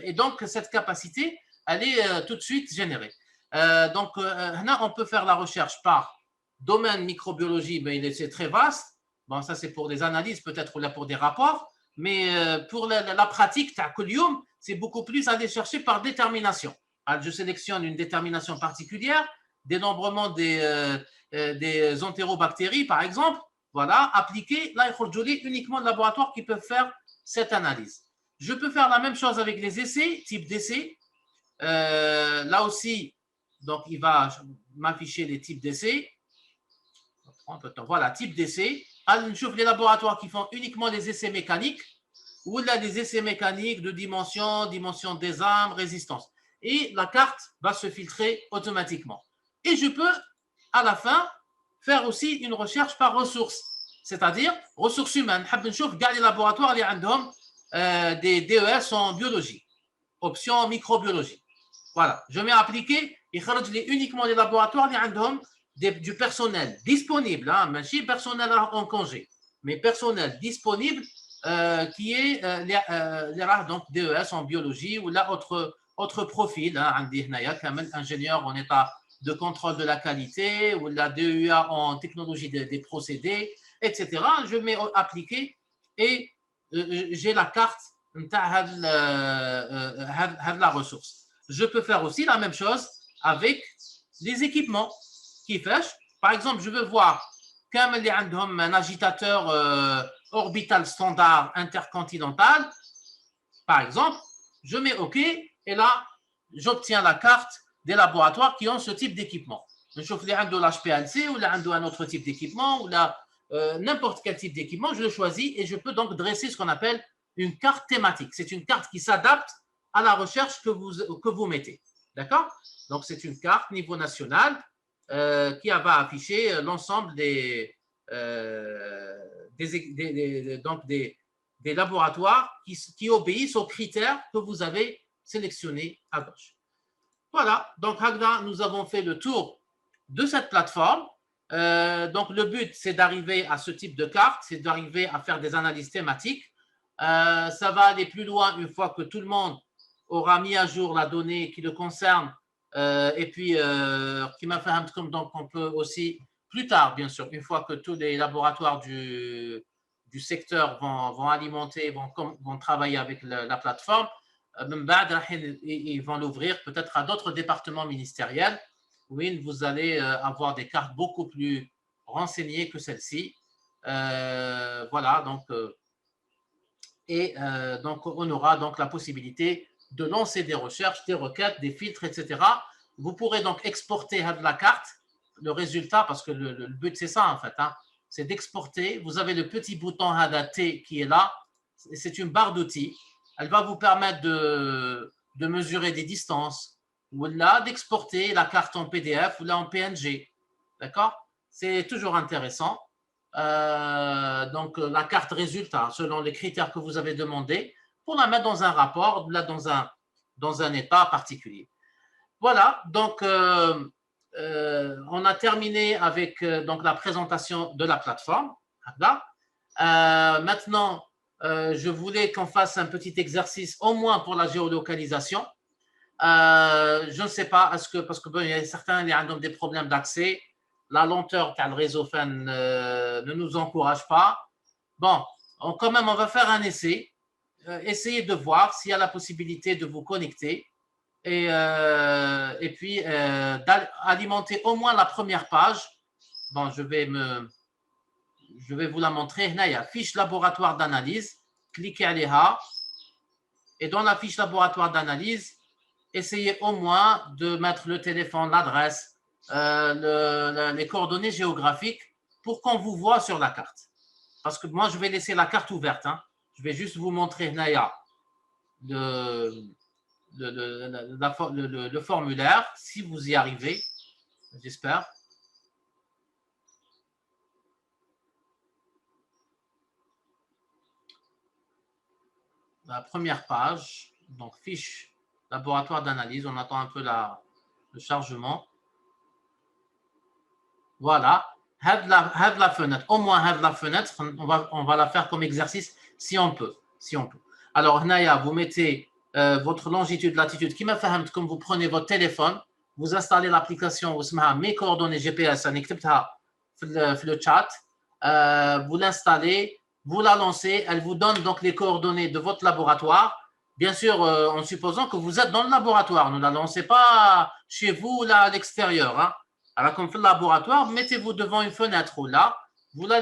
Et donc, cette capacité, elle est tout de suite générée. Donc, là, on peut faire la recherche par domaine microbiologie, mais c'est très vaste. Bon, ça, c'est pour des analyses, peut-être, ou là pour des rapports. Mais pour la pratique, c'est beaucoup plus aller chercher par détermination. Alors, je sélectionne une détermination particulière, dénombrement des entérobactéries, par exemple. Voilà, appliquer. Là, il faut uniquement de laboratoires qui peuvent faire cette analyse. Je peux faire la même chose avec les essais, type d'essai. Là aussi, donc il va m'afficher les types d'essais. Voilà, type d'essai. Je les laboratoires qui font uniquement les essais mécaniques ou là des essais mécaniques de dimension des armes, résistance. Et la carte va se filtrer automatiquement. Et je peux, à la fin, faire aussi une recherche par ressources, c'est-à-dire ressources humaines. Les laboratoires qui ont des DES en biologie, option microbiologie. Voilà, je mets appliquer et uniquement les laboratoires qui ont du personnel disponible, pas personnel en congé, mais personnel disponible qui est donc DES en biologie ou là autre profil, ingénieur en état de contrôle de la qualité ou la DEA en technologie des procédés, etc. Je mets appliquer et j'ai la carte de la ressource. Je peux faire aussi la même chose avec les équipements qui fâchent. Par exemple, je veux voir comme les ont un agitateur orbital standard intercontinental, par exemple, je mets OK et là, j'obtiens la carte des laboratoires qui ont ce type d'équipement. Je chauffe les de l'HPLC ou un autre type d'équipement ou n'importe quel type d'équipement, je le choisis et je peux donc dresser ce qu'on appelle une carte thématique. C'est une carte qui s'adapte à la recherche que vous mettez. D'accord? Donc, c'est une carte niveau national qui va afficher l'ensemble des laboratoires qui obéissent aux critères que vous avez sélectionnés à gauche. Voilà, donc nous avons fait le tour de cette plateforme. Donc, le but, c'est d'arriver à ce type de carte, c'est d'arriver à faire des analyses thématiques. Ça va aller plus loin une fois que tout le monde aura mis à jour la donnée qui le concerne. Et puis, donc on peut aussi, plus tard, bien sûr, une fois que tous les laboratoires du secteur vont alimenter, vont travailler avec la plateforme, ils vont l'ouvrir peut-être à d'autres départements ministériels où vous allez avoir des cartes beaucoup plus renseignées que celle-ci. Voilà, donc, donc on aura donc la possibilité de lancer des recherches, des requêtes, des filtres, etc. Vous pourrez donc exporter la carte, le résultat, parce que le but c'est ça en fait, c'est d'exporter. Vous avez le petit bouton T qui est là, c'est une barre d'outils. Elle va vous permettre de mesurer des distances ou là d'exporter la carte en PDF ou là en PNG. D'accord? C'est toujours intéressant. Donc, la carte résultat, selon les critères que vous avez demandés, pour la mettre dans un rapport, là, dans un état particulier. Voilà, donc, on a terminé avec donc, la présentation de la plateforme. Là. Maintenant, je voulais qu'on fasse un petit exercice, au moins pour la géolocalisation. Je ne sais pas, parce que bon, il y a certains qui ont des problèmes d'accès. La lenteur car le réseau ne nous encourage pas. Bon, quand même, on va faire un essai. Essayez de voir s'il y a la possibilité de vous connecter et puis d'alimenter au moins la première page. Bon, je vais me je vais vous la montrer. Il y a fiche laboratoire d'analyse. Cliquez عليها. Et dans la fiche laboratoire d'analyse, essayez au moins de mettre le téléphone, l'adresse, les coordonnées géographiques pour qu'on vous voit sur la carte. Parce que moi, je vais laisser la carte ouverte. Hein. Je vais juste vous montrer Naya, le formulaire, si vous y arrivez, j'espère. La première page, donc fiche laboratoire d'analyse, on attend un peu le chargement. Voilà, have la fenêtre, au moins have la fenêtre, on va la faire comme exercice si on peut. Alors, Naya, vous mettez votre longitude, latitude, qui m'a fait comme vous prenez votre téléphone, vous installez l'application mes coordonnées GPS, le chat, vous l'installez, vous la lancez, elle vous donne donc les coordonnées de votre laboratoire. Bien sûr, en supposant que vous êtes dans le laboratoire, ne la lancez pas chez vous, là, à l'extérieur. Hein. Alors, comme fait le laboratoire, mettez-vous devant une fenêtre ou là, vous la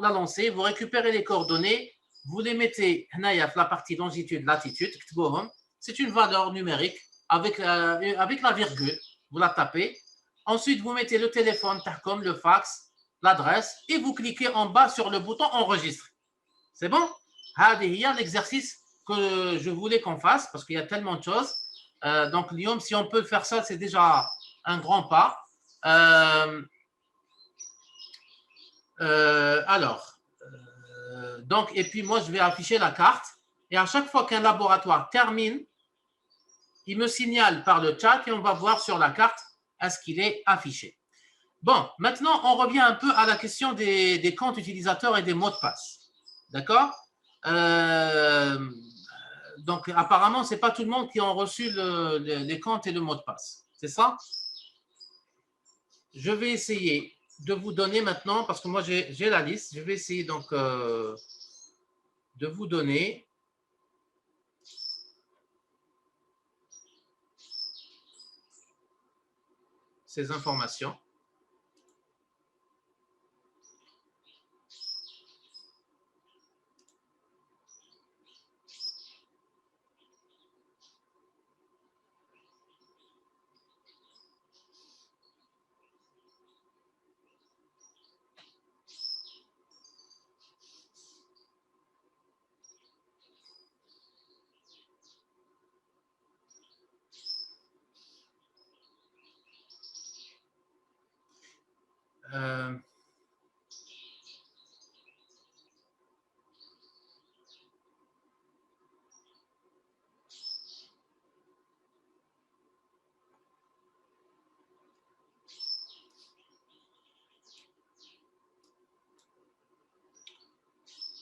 lancez, vous récupérez les coordonnées, vous les mettez la partie longitude, latitude, c'est une valeur numérique avec la virgule, vous la tapez. Ensuite, vous mettez le téléphone, comme le fax, l'adresse, et vous cliquez en bas sur le bouton enregistrer. C'est bon? Il y a l'exercice que je voulais qu'on fasse parce qu'il y a tellement de choses. Donc, Lyon, si on peut faire ça, c'est déjà un grand pas. Donc, et puis moi, je vais afficher la carte. Et à chaque fois qu'un laboratoire termine, il me signale par le chat et on va voir sur la carte est-ce qu'il est affiché. Bon, maintenant, on revient un peu à la question des comptes utilisateurs et des mots de passe. D'accord? Donc, apparemment, ce n'est pas tout le monde qui a reçu les comptes et le mot de passe. C'est ça? Je vais essayer de vous donner maintenant, parce que moi, j'ai la liste. Je vais essayer donc de vous donner ces informations.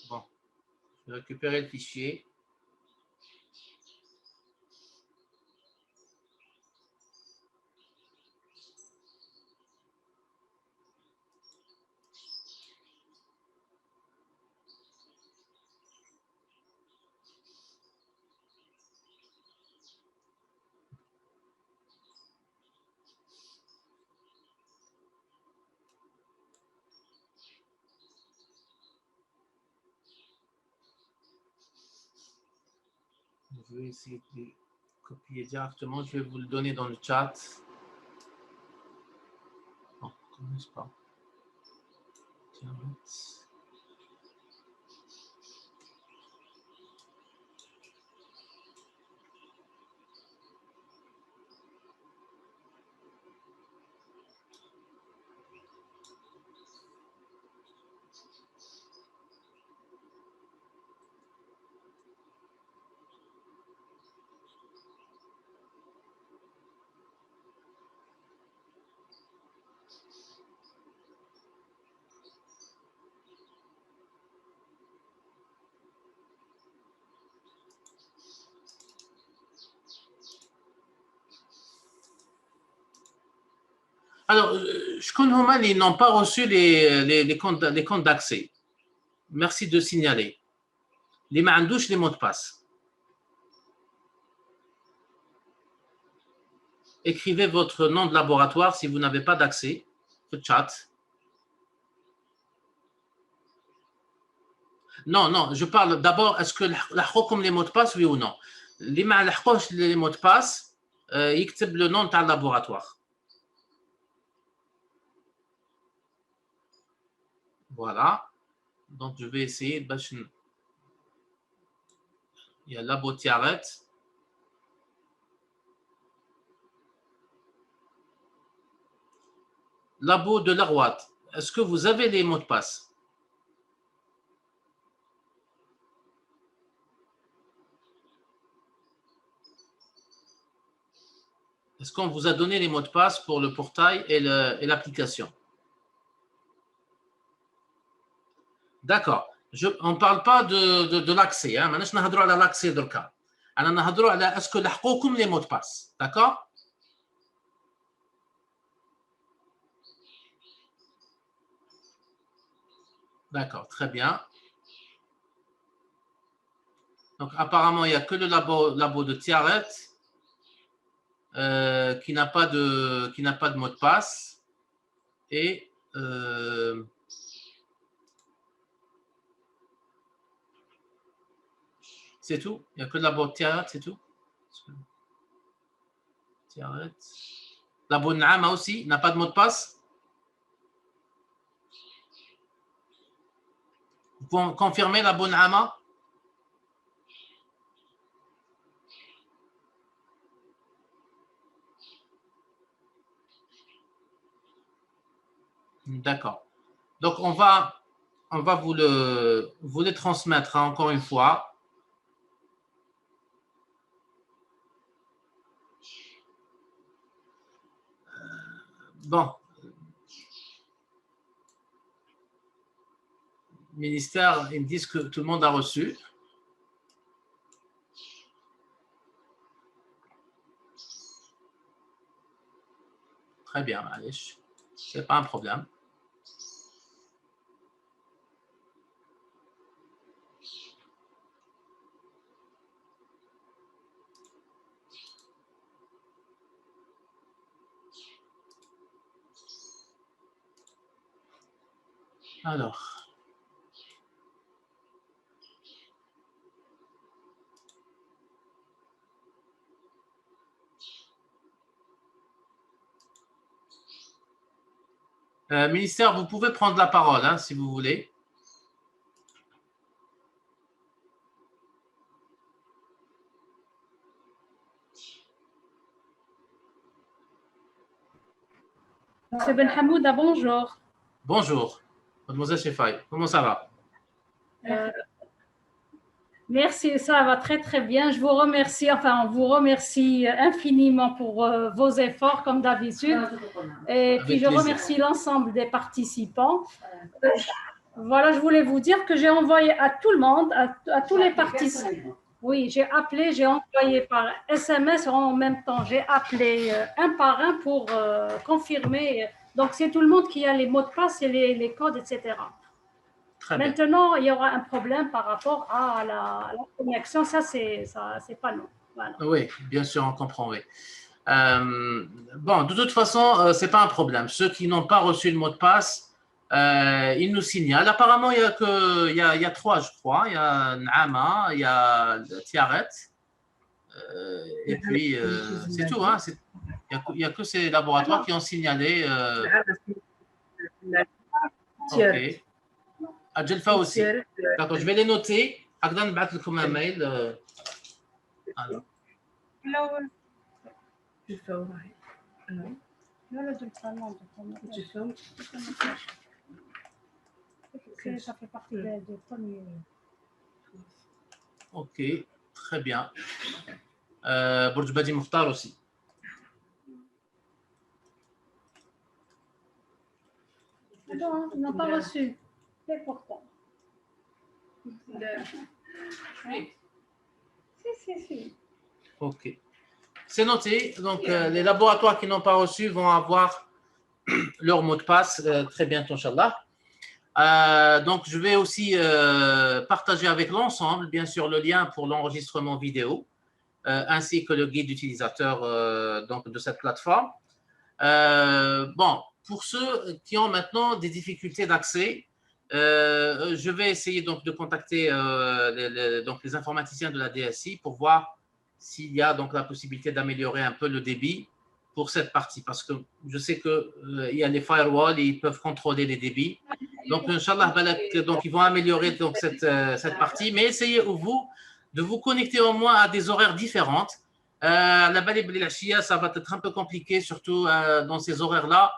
Bon, je vais récupérer le fichier. Je vais essayer de copier directement. Je vais vous le donner dans le chat. Non, je ne commence pas. Tiens, alors, je connais, ils n'ont pas reçu les comptes d'accès. Merci de signaler. Les mandouches, les mots de passe. Écrivez votre nom de laboratoire si vous n'avez pas d'accès. Le chat. Non, non, je parle d'abord, est-ce que comme les mots de passe, oui ou non? Les les mots de passe, يكتب le nom de ta laboratoire. Voilà. Donc, je vais essayer. Il y a Labo Tiaret. Labo de Larouat. Est-ce que vous avez les mots de passe? Est-ce qu'on vous a donné les mots de passe pour le portail et l'application? D'accord. On ne parle pas de l'accès. Hein. Maintenant, on va l'accès de cas. Est-ce que vous les mots de passe? D'accord? D'accord, très bien. Donc, apparemment, il n'y a que le labo de Tiaret qui n'a pas de mot de passe. Et c'est tout. Il n'y a que le labo de Tiaret, c'est tout. Tiaret. Labo Naama aussi n'a pas de mot de passe. Vous pouvez confirmer labo Naama? D'accord. Donc, on va vous les transmettre hein, encore une fois. Bon. Ministère, ils me disent que tout le monde a reçu. Très bien, allez. Ce n'est pas un problème. Alors. Ministère, vous pouvez prendre la parole hein, si vous voulez. Monsieur Ben Hamouda, bonjour. Bonjour, mademoiselle Chefay, comment ça va? Merci, ça va très très bien. Je vous remercie, enfin, on vous remercie infiniment pour vos efforts comme d'habitude. Et puis je remercie l'ensemble des participants. Voilà, je voulais vous dire que j'ai envoyé à tout le monde, à tous les participants. Oui, j'ai appelé, j'ai envoyé par SMS en même temps. J'ai appelé un par un pour confirmer. Donc, c'est tout le monde qui a les mots de passe et les codes, etc. Maintenant, il y aura un problème par rapport à la connexion. Ça, c'est pas non. Voilà. Oui, bien sûr, on comprend, oui. Bon, de toute façon, ce n'est pas un problème. Ceux qui n'ont pas reçu le mot de passe, ils nous signalent. Apparemment, il y a trois, je crois. Il y a Naama, il y a Tiaret. Et puis, c'est tout. Hein. Il n'y a que ces laboratoires qui ont signalé. OK. Adjelfa aussi. D'accord, je vais les noter. Agdan va vous un mail. Alors. Ça fait partie des premiers. OK, très bien. Bourj-Badi Mokhtar aussi. Non, ils n'ont pas reçu. C'est pourtant. Si. OK. C'est noté. Donc, les laboratoires qui n'ont pas reçu vont avoir leur mot de passe très bientôt, Inch'Allah. Donc, je vais aussi partager avec l'ensemble, bien sûr, le lien pour l'enregistrement vidéo, ainsi que le guide d'utilisateur donc de cette plateforme. Bon, pour ceux qui ont maintenant des difficultés d'accès, Je vais essayer donc de contacter donc les informaticiens de la DSI pour voir s'il y a donc la possibilité d'améliorer un peu le débit pour cette partie, parce que je sais que il y a les firewalls et ils peuvent contrôler les débits. Donc, Inch'Allah, donc ils vont améliorer donc cette partie, mais essayez vous de vous connecter au moins à des horaires différentes. La balade de la Chia, ça va être un peu compliqué, surtout dans ces horaires-là,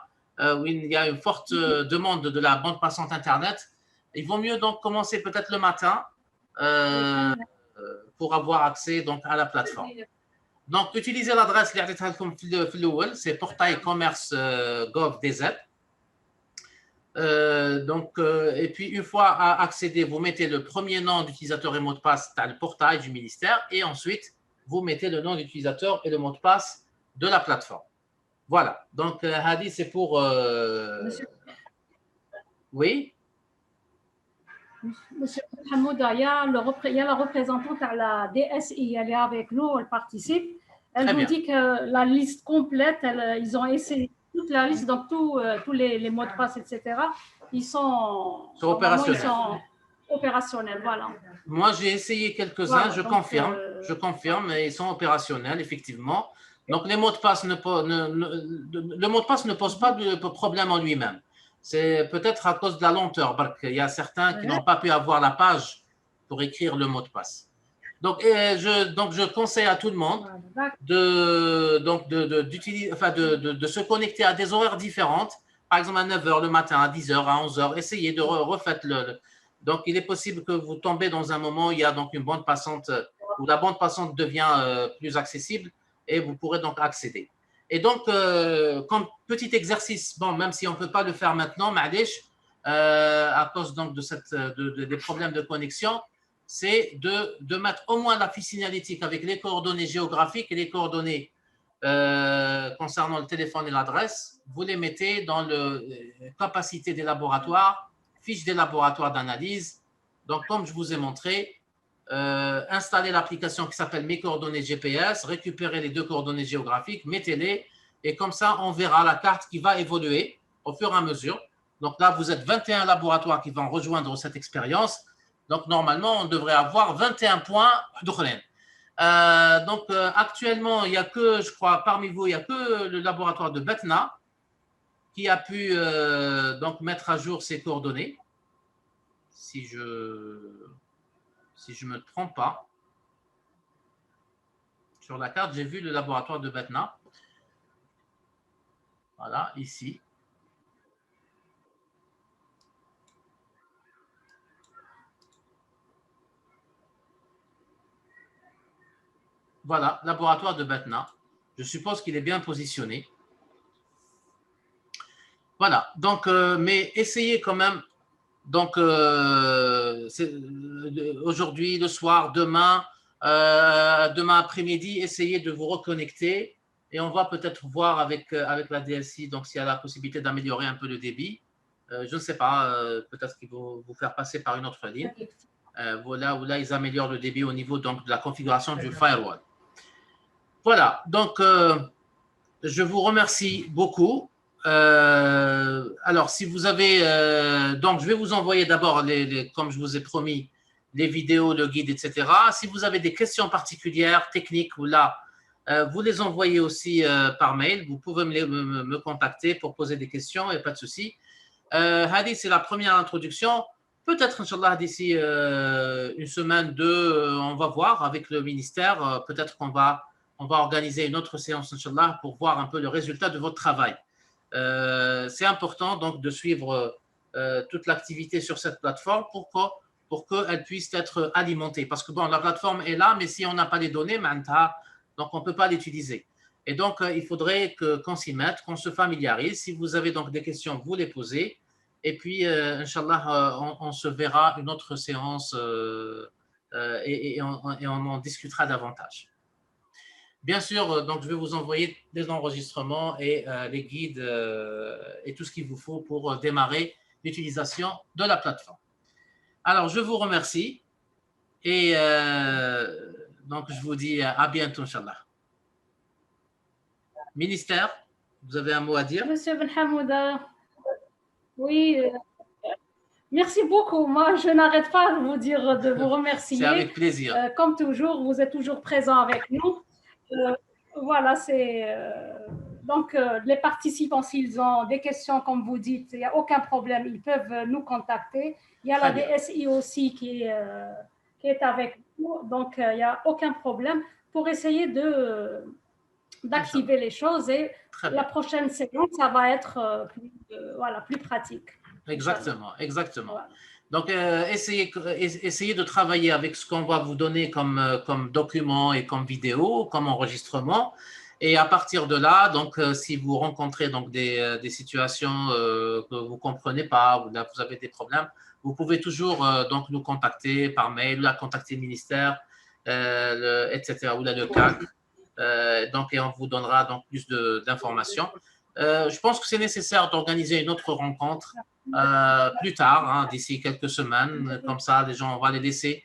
où il y a une forte demande de la bande passante Internet. Il vaut mieux donc commencer peut-être le matin pour avoir accès donc à la plateforme. Donc, utilisez l'adresse c'est portail commerce gov.dz. Et puis, une fois à accéder, vous mettez le premier nom d'utilisateur et mot de passe dans le portail du ministère et ensuite, vous mettez le nom d'utilisateur et le mot de passe de la plateforme. Voilà. Donc, Hadi, c'est pour… Oui. Monsieur Hamouda, il y a la représentante à la DSI, elle est avec nous, elle participe. Elle vous dit que la liste complète, ils ont essayé toute la liste, donc tous les mots de passe, etc. Ils sont opérationnels. Voilà. Moi, j'ai essayé quelques-uns, voilà, je confirme, et ils sont opérationnels, effectivement. Donc, les mots de passe le mot de passe ne pose pas de problème en lui-même. C'est peut-être à cause de la lenteur. Il y a certains qui n'ont pas pu avoir la page pour écrire le mot de passe. Donc, je conseille à tout le monde de se connecter à des horaires différentes. Par exemple, à 9h le matin, à 10h, à 11h. Essayez de refaire Donc, il est possible que vous tombez dans un moment où il y a donc une bande passante, où la bande passante devient plus accessible et vous pourrez donc accéder. Et donc, comme petit exercice, bon, même si on ne peut pas le faire maintenant, à cause donc des problèmes de connexion, c'est de mettre au moins la fiche signalétique avec les coordonnées géographiques et les coordonnées concernant le téléphone et l'adresse. Vous les mettez dans le capacité des laboratoires, fiche des laboratoires d'analyse. Donc, comme je vous ai montré, installez l'application qui s'appelle Mes coordonnées GPS, récupérez les 2 coordonnées géographiques, mettez-les et comme ça, on verra la carte qui va évoluer au fur et à mesure. Donc là, vous êtes 21 laboratoires qui vont rejoindre cette expérience. Donc, normalement, on devrait avoir 21 points actuellement, il n'y a que, je crois, parmi vous, il n'y a que le laboratoire de Betna qui a pu donc mettre à jour ses coordonnées. Si je ne me trompe pas, sur la carte, j'ai vu le laboratoire de Betna. Voilà, ici. Voilà, laboratoire de Betna. Je suppose qu'il est bien positionné. Voilà, donc, mais essayez quand même, donc, aujourd'hui, le soir, demain après-midi, essayez de vous reconnecter et on va peut-être voir avec la DSI, donc s'il y a la possibilité d'améliorer un peu le débit. Je ne sais pas, peut-être qu'ils vont vous faire passer par une autre ligne. Voilà, où là, ils améliorent le débit au niveau donc, de la configuration du firewall. Voilà, donc, je vous remercie beaucoup. Alors, si vous avez… donc, je vais vous envoyer d'abord, comme je vous ai promis, les vidéos, le guide, etc. Si vous avez des questions particulières, techniques ou là, vous les envoyez aussi par mail. Vous pouvez me contacter pour poser des questions et pas de souci. Hadi, c'est la première introduction. Peut-être, Inch'Allah, d'ici une semaine, 2, on va voir avec le ministère. Peut-être qu'on va organiser une autre séance, Inch'Allah, pour voir un peu le résultat de votre travail. C'est important donc de suivre toute l'activité sur cette plateforme pour qu'elle puisse être alimentée. Parce que bon, la plateforme est là, mais si on n'a pas les données, donc on ne peut pas l'utiliser. Et donc, il faudrait qu'on s'y mette, qu'on se familiarise. Si vous avez donc des questions, vous les posez. Et puis, Inch'Allah, on se verra une autre séance et on en discutera davantage. Bien sûr, donc je vais vous envoyer des enregistrements et les guides et tout ce qu'il vous faut pour démarrer l'utilisation de la plateforme. Alors, je vous remercie et donc je vous dis à bientôt, Inch'Allah. Ministère, vous avez un mot à dire? Monsieur Ben Hamouda, oui, Merci beaucoup. Moi, je n'arrête pas de vous dire, de vous remercier. C'est avec plaisir. Comme toujours, vous êtes toujours présent avec nous. Voilà, c'est donc les participants, s'ils ont des questions, comme vous dites, il n'y a aucun problème, ils peuvent nous contacter. Il y a la DSI aussi qui est avec nous, donc il n'y a aucun problème pour essayer d'activer les choses et la prochaine séance, ça va être plus pratique. Exactement, exactement. Voilà. Donc, essayez de travailler avec ce qu'on va vous donner comme document et comme vidéo, comme enregistrement. Et à partir de là, donc, si vous rencontrez donc, des situations que vous ne comprenez pas, ou là, vous avez des problèmes, vous pouvez toujours donc, nous contacter par mail, ou contacter le ministère, etc., ou là, le CAC. Donc, et on vous donnera donc, plus d'informations. Je pense que c'est nécessaire d'organiser une autre rencontre plus tard, hein, d'ici quelques semaines. Comme ça, les gens, on va les laisser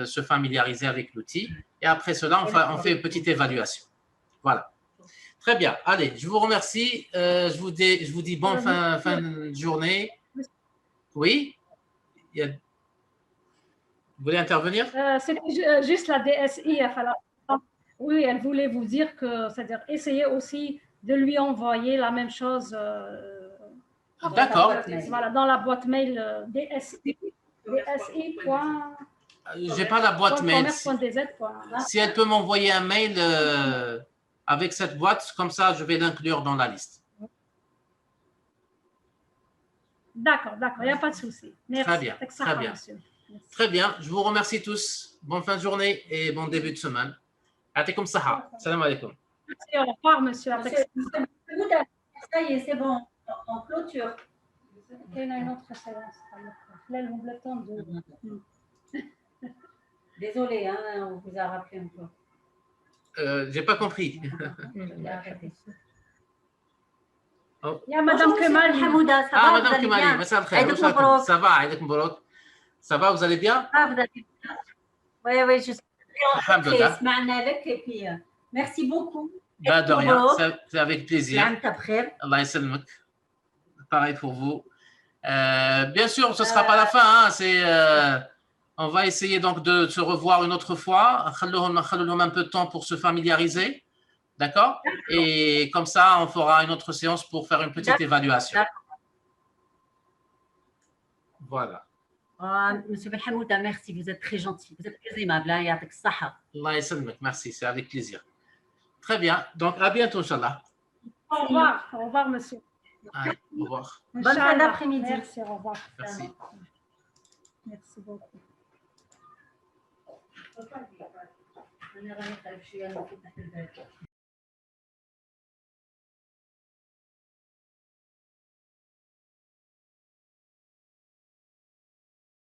se familiariser avec l'outil. Et après cela, on fait une petite évaluation. Voilà. Très bien. Allez, je vous remercie. Je vous dis bonne fin de journée. Oui? Vous voulez intervenir? C'était juste la DSI. Oui, elle voulait vous dire que, c'est-à-dire, essayez aussi de lui envoyer la même chose. D'accord. Voilà, dans la boîte mail DSI. DSI. J'ai pas la boîte mail. Si elle peut m'envoyer un mail avec cette boîte, comme ça, je vais l'inclure dans la liste. D'accord, il n'y a pas de souci. Merci. Très bien, très bien. Très bien, je vous remercie tous. Bonne fin de journée et bon début de semaine. Atekoum saha. Salam alaikum. Merci, au revoir, monsieur. Ça y est, c'est bon. En clôture. Il y a une autre séance. Là, le temps de... Désolée, hein, on vous a rappelé un peu. J'ai pas compris. Il y a Madame Kemali. Hamouda, ça va? Ah, Madame Kemali, ça va, ça va, vous allez bien? Ah, vous allez bien. Oui, oui, je suis très merci beaucoup. Bah, de rien, c'est avec plaisir. Allah yassalmak. Pareil pour vous. Bien sûr, ce ne sera pas la fin. Hein, on va essayer donc de se revoir une autre fois. Un peu de temps pour se familiariser. D'accord? Et comme ça, on fera une autre séance pour faire une petite évaluation. Voilà. Monsieur Ben Hamouda, merci. Vous êtes très gentil. Vous êtes très aimable. Allah yassalmak. Merci, c'est avec plaisir. Très bien. Donc, à bientôt, Inch'Allah. Au revoir, monsieur. Allez, au revoir. Bonne fin d'après-midi. Merci, au revoir. Merci. Merci beaucoup.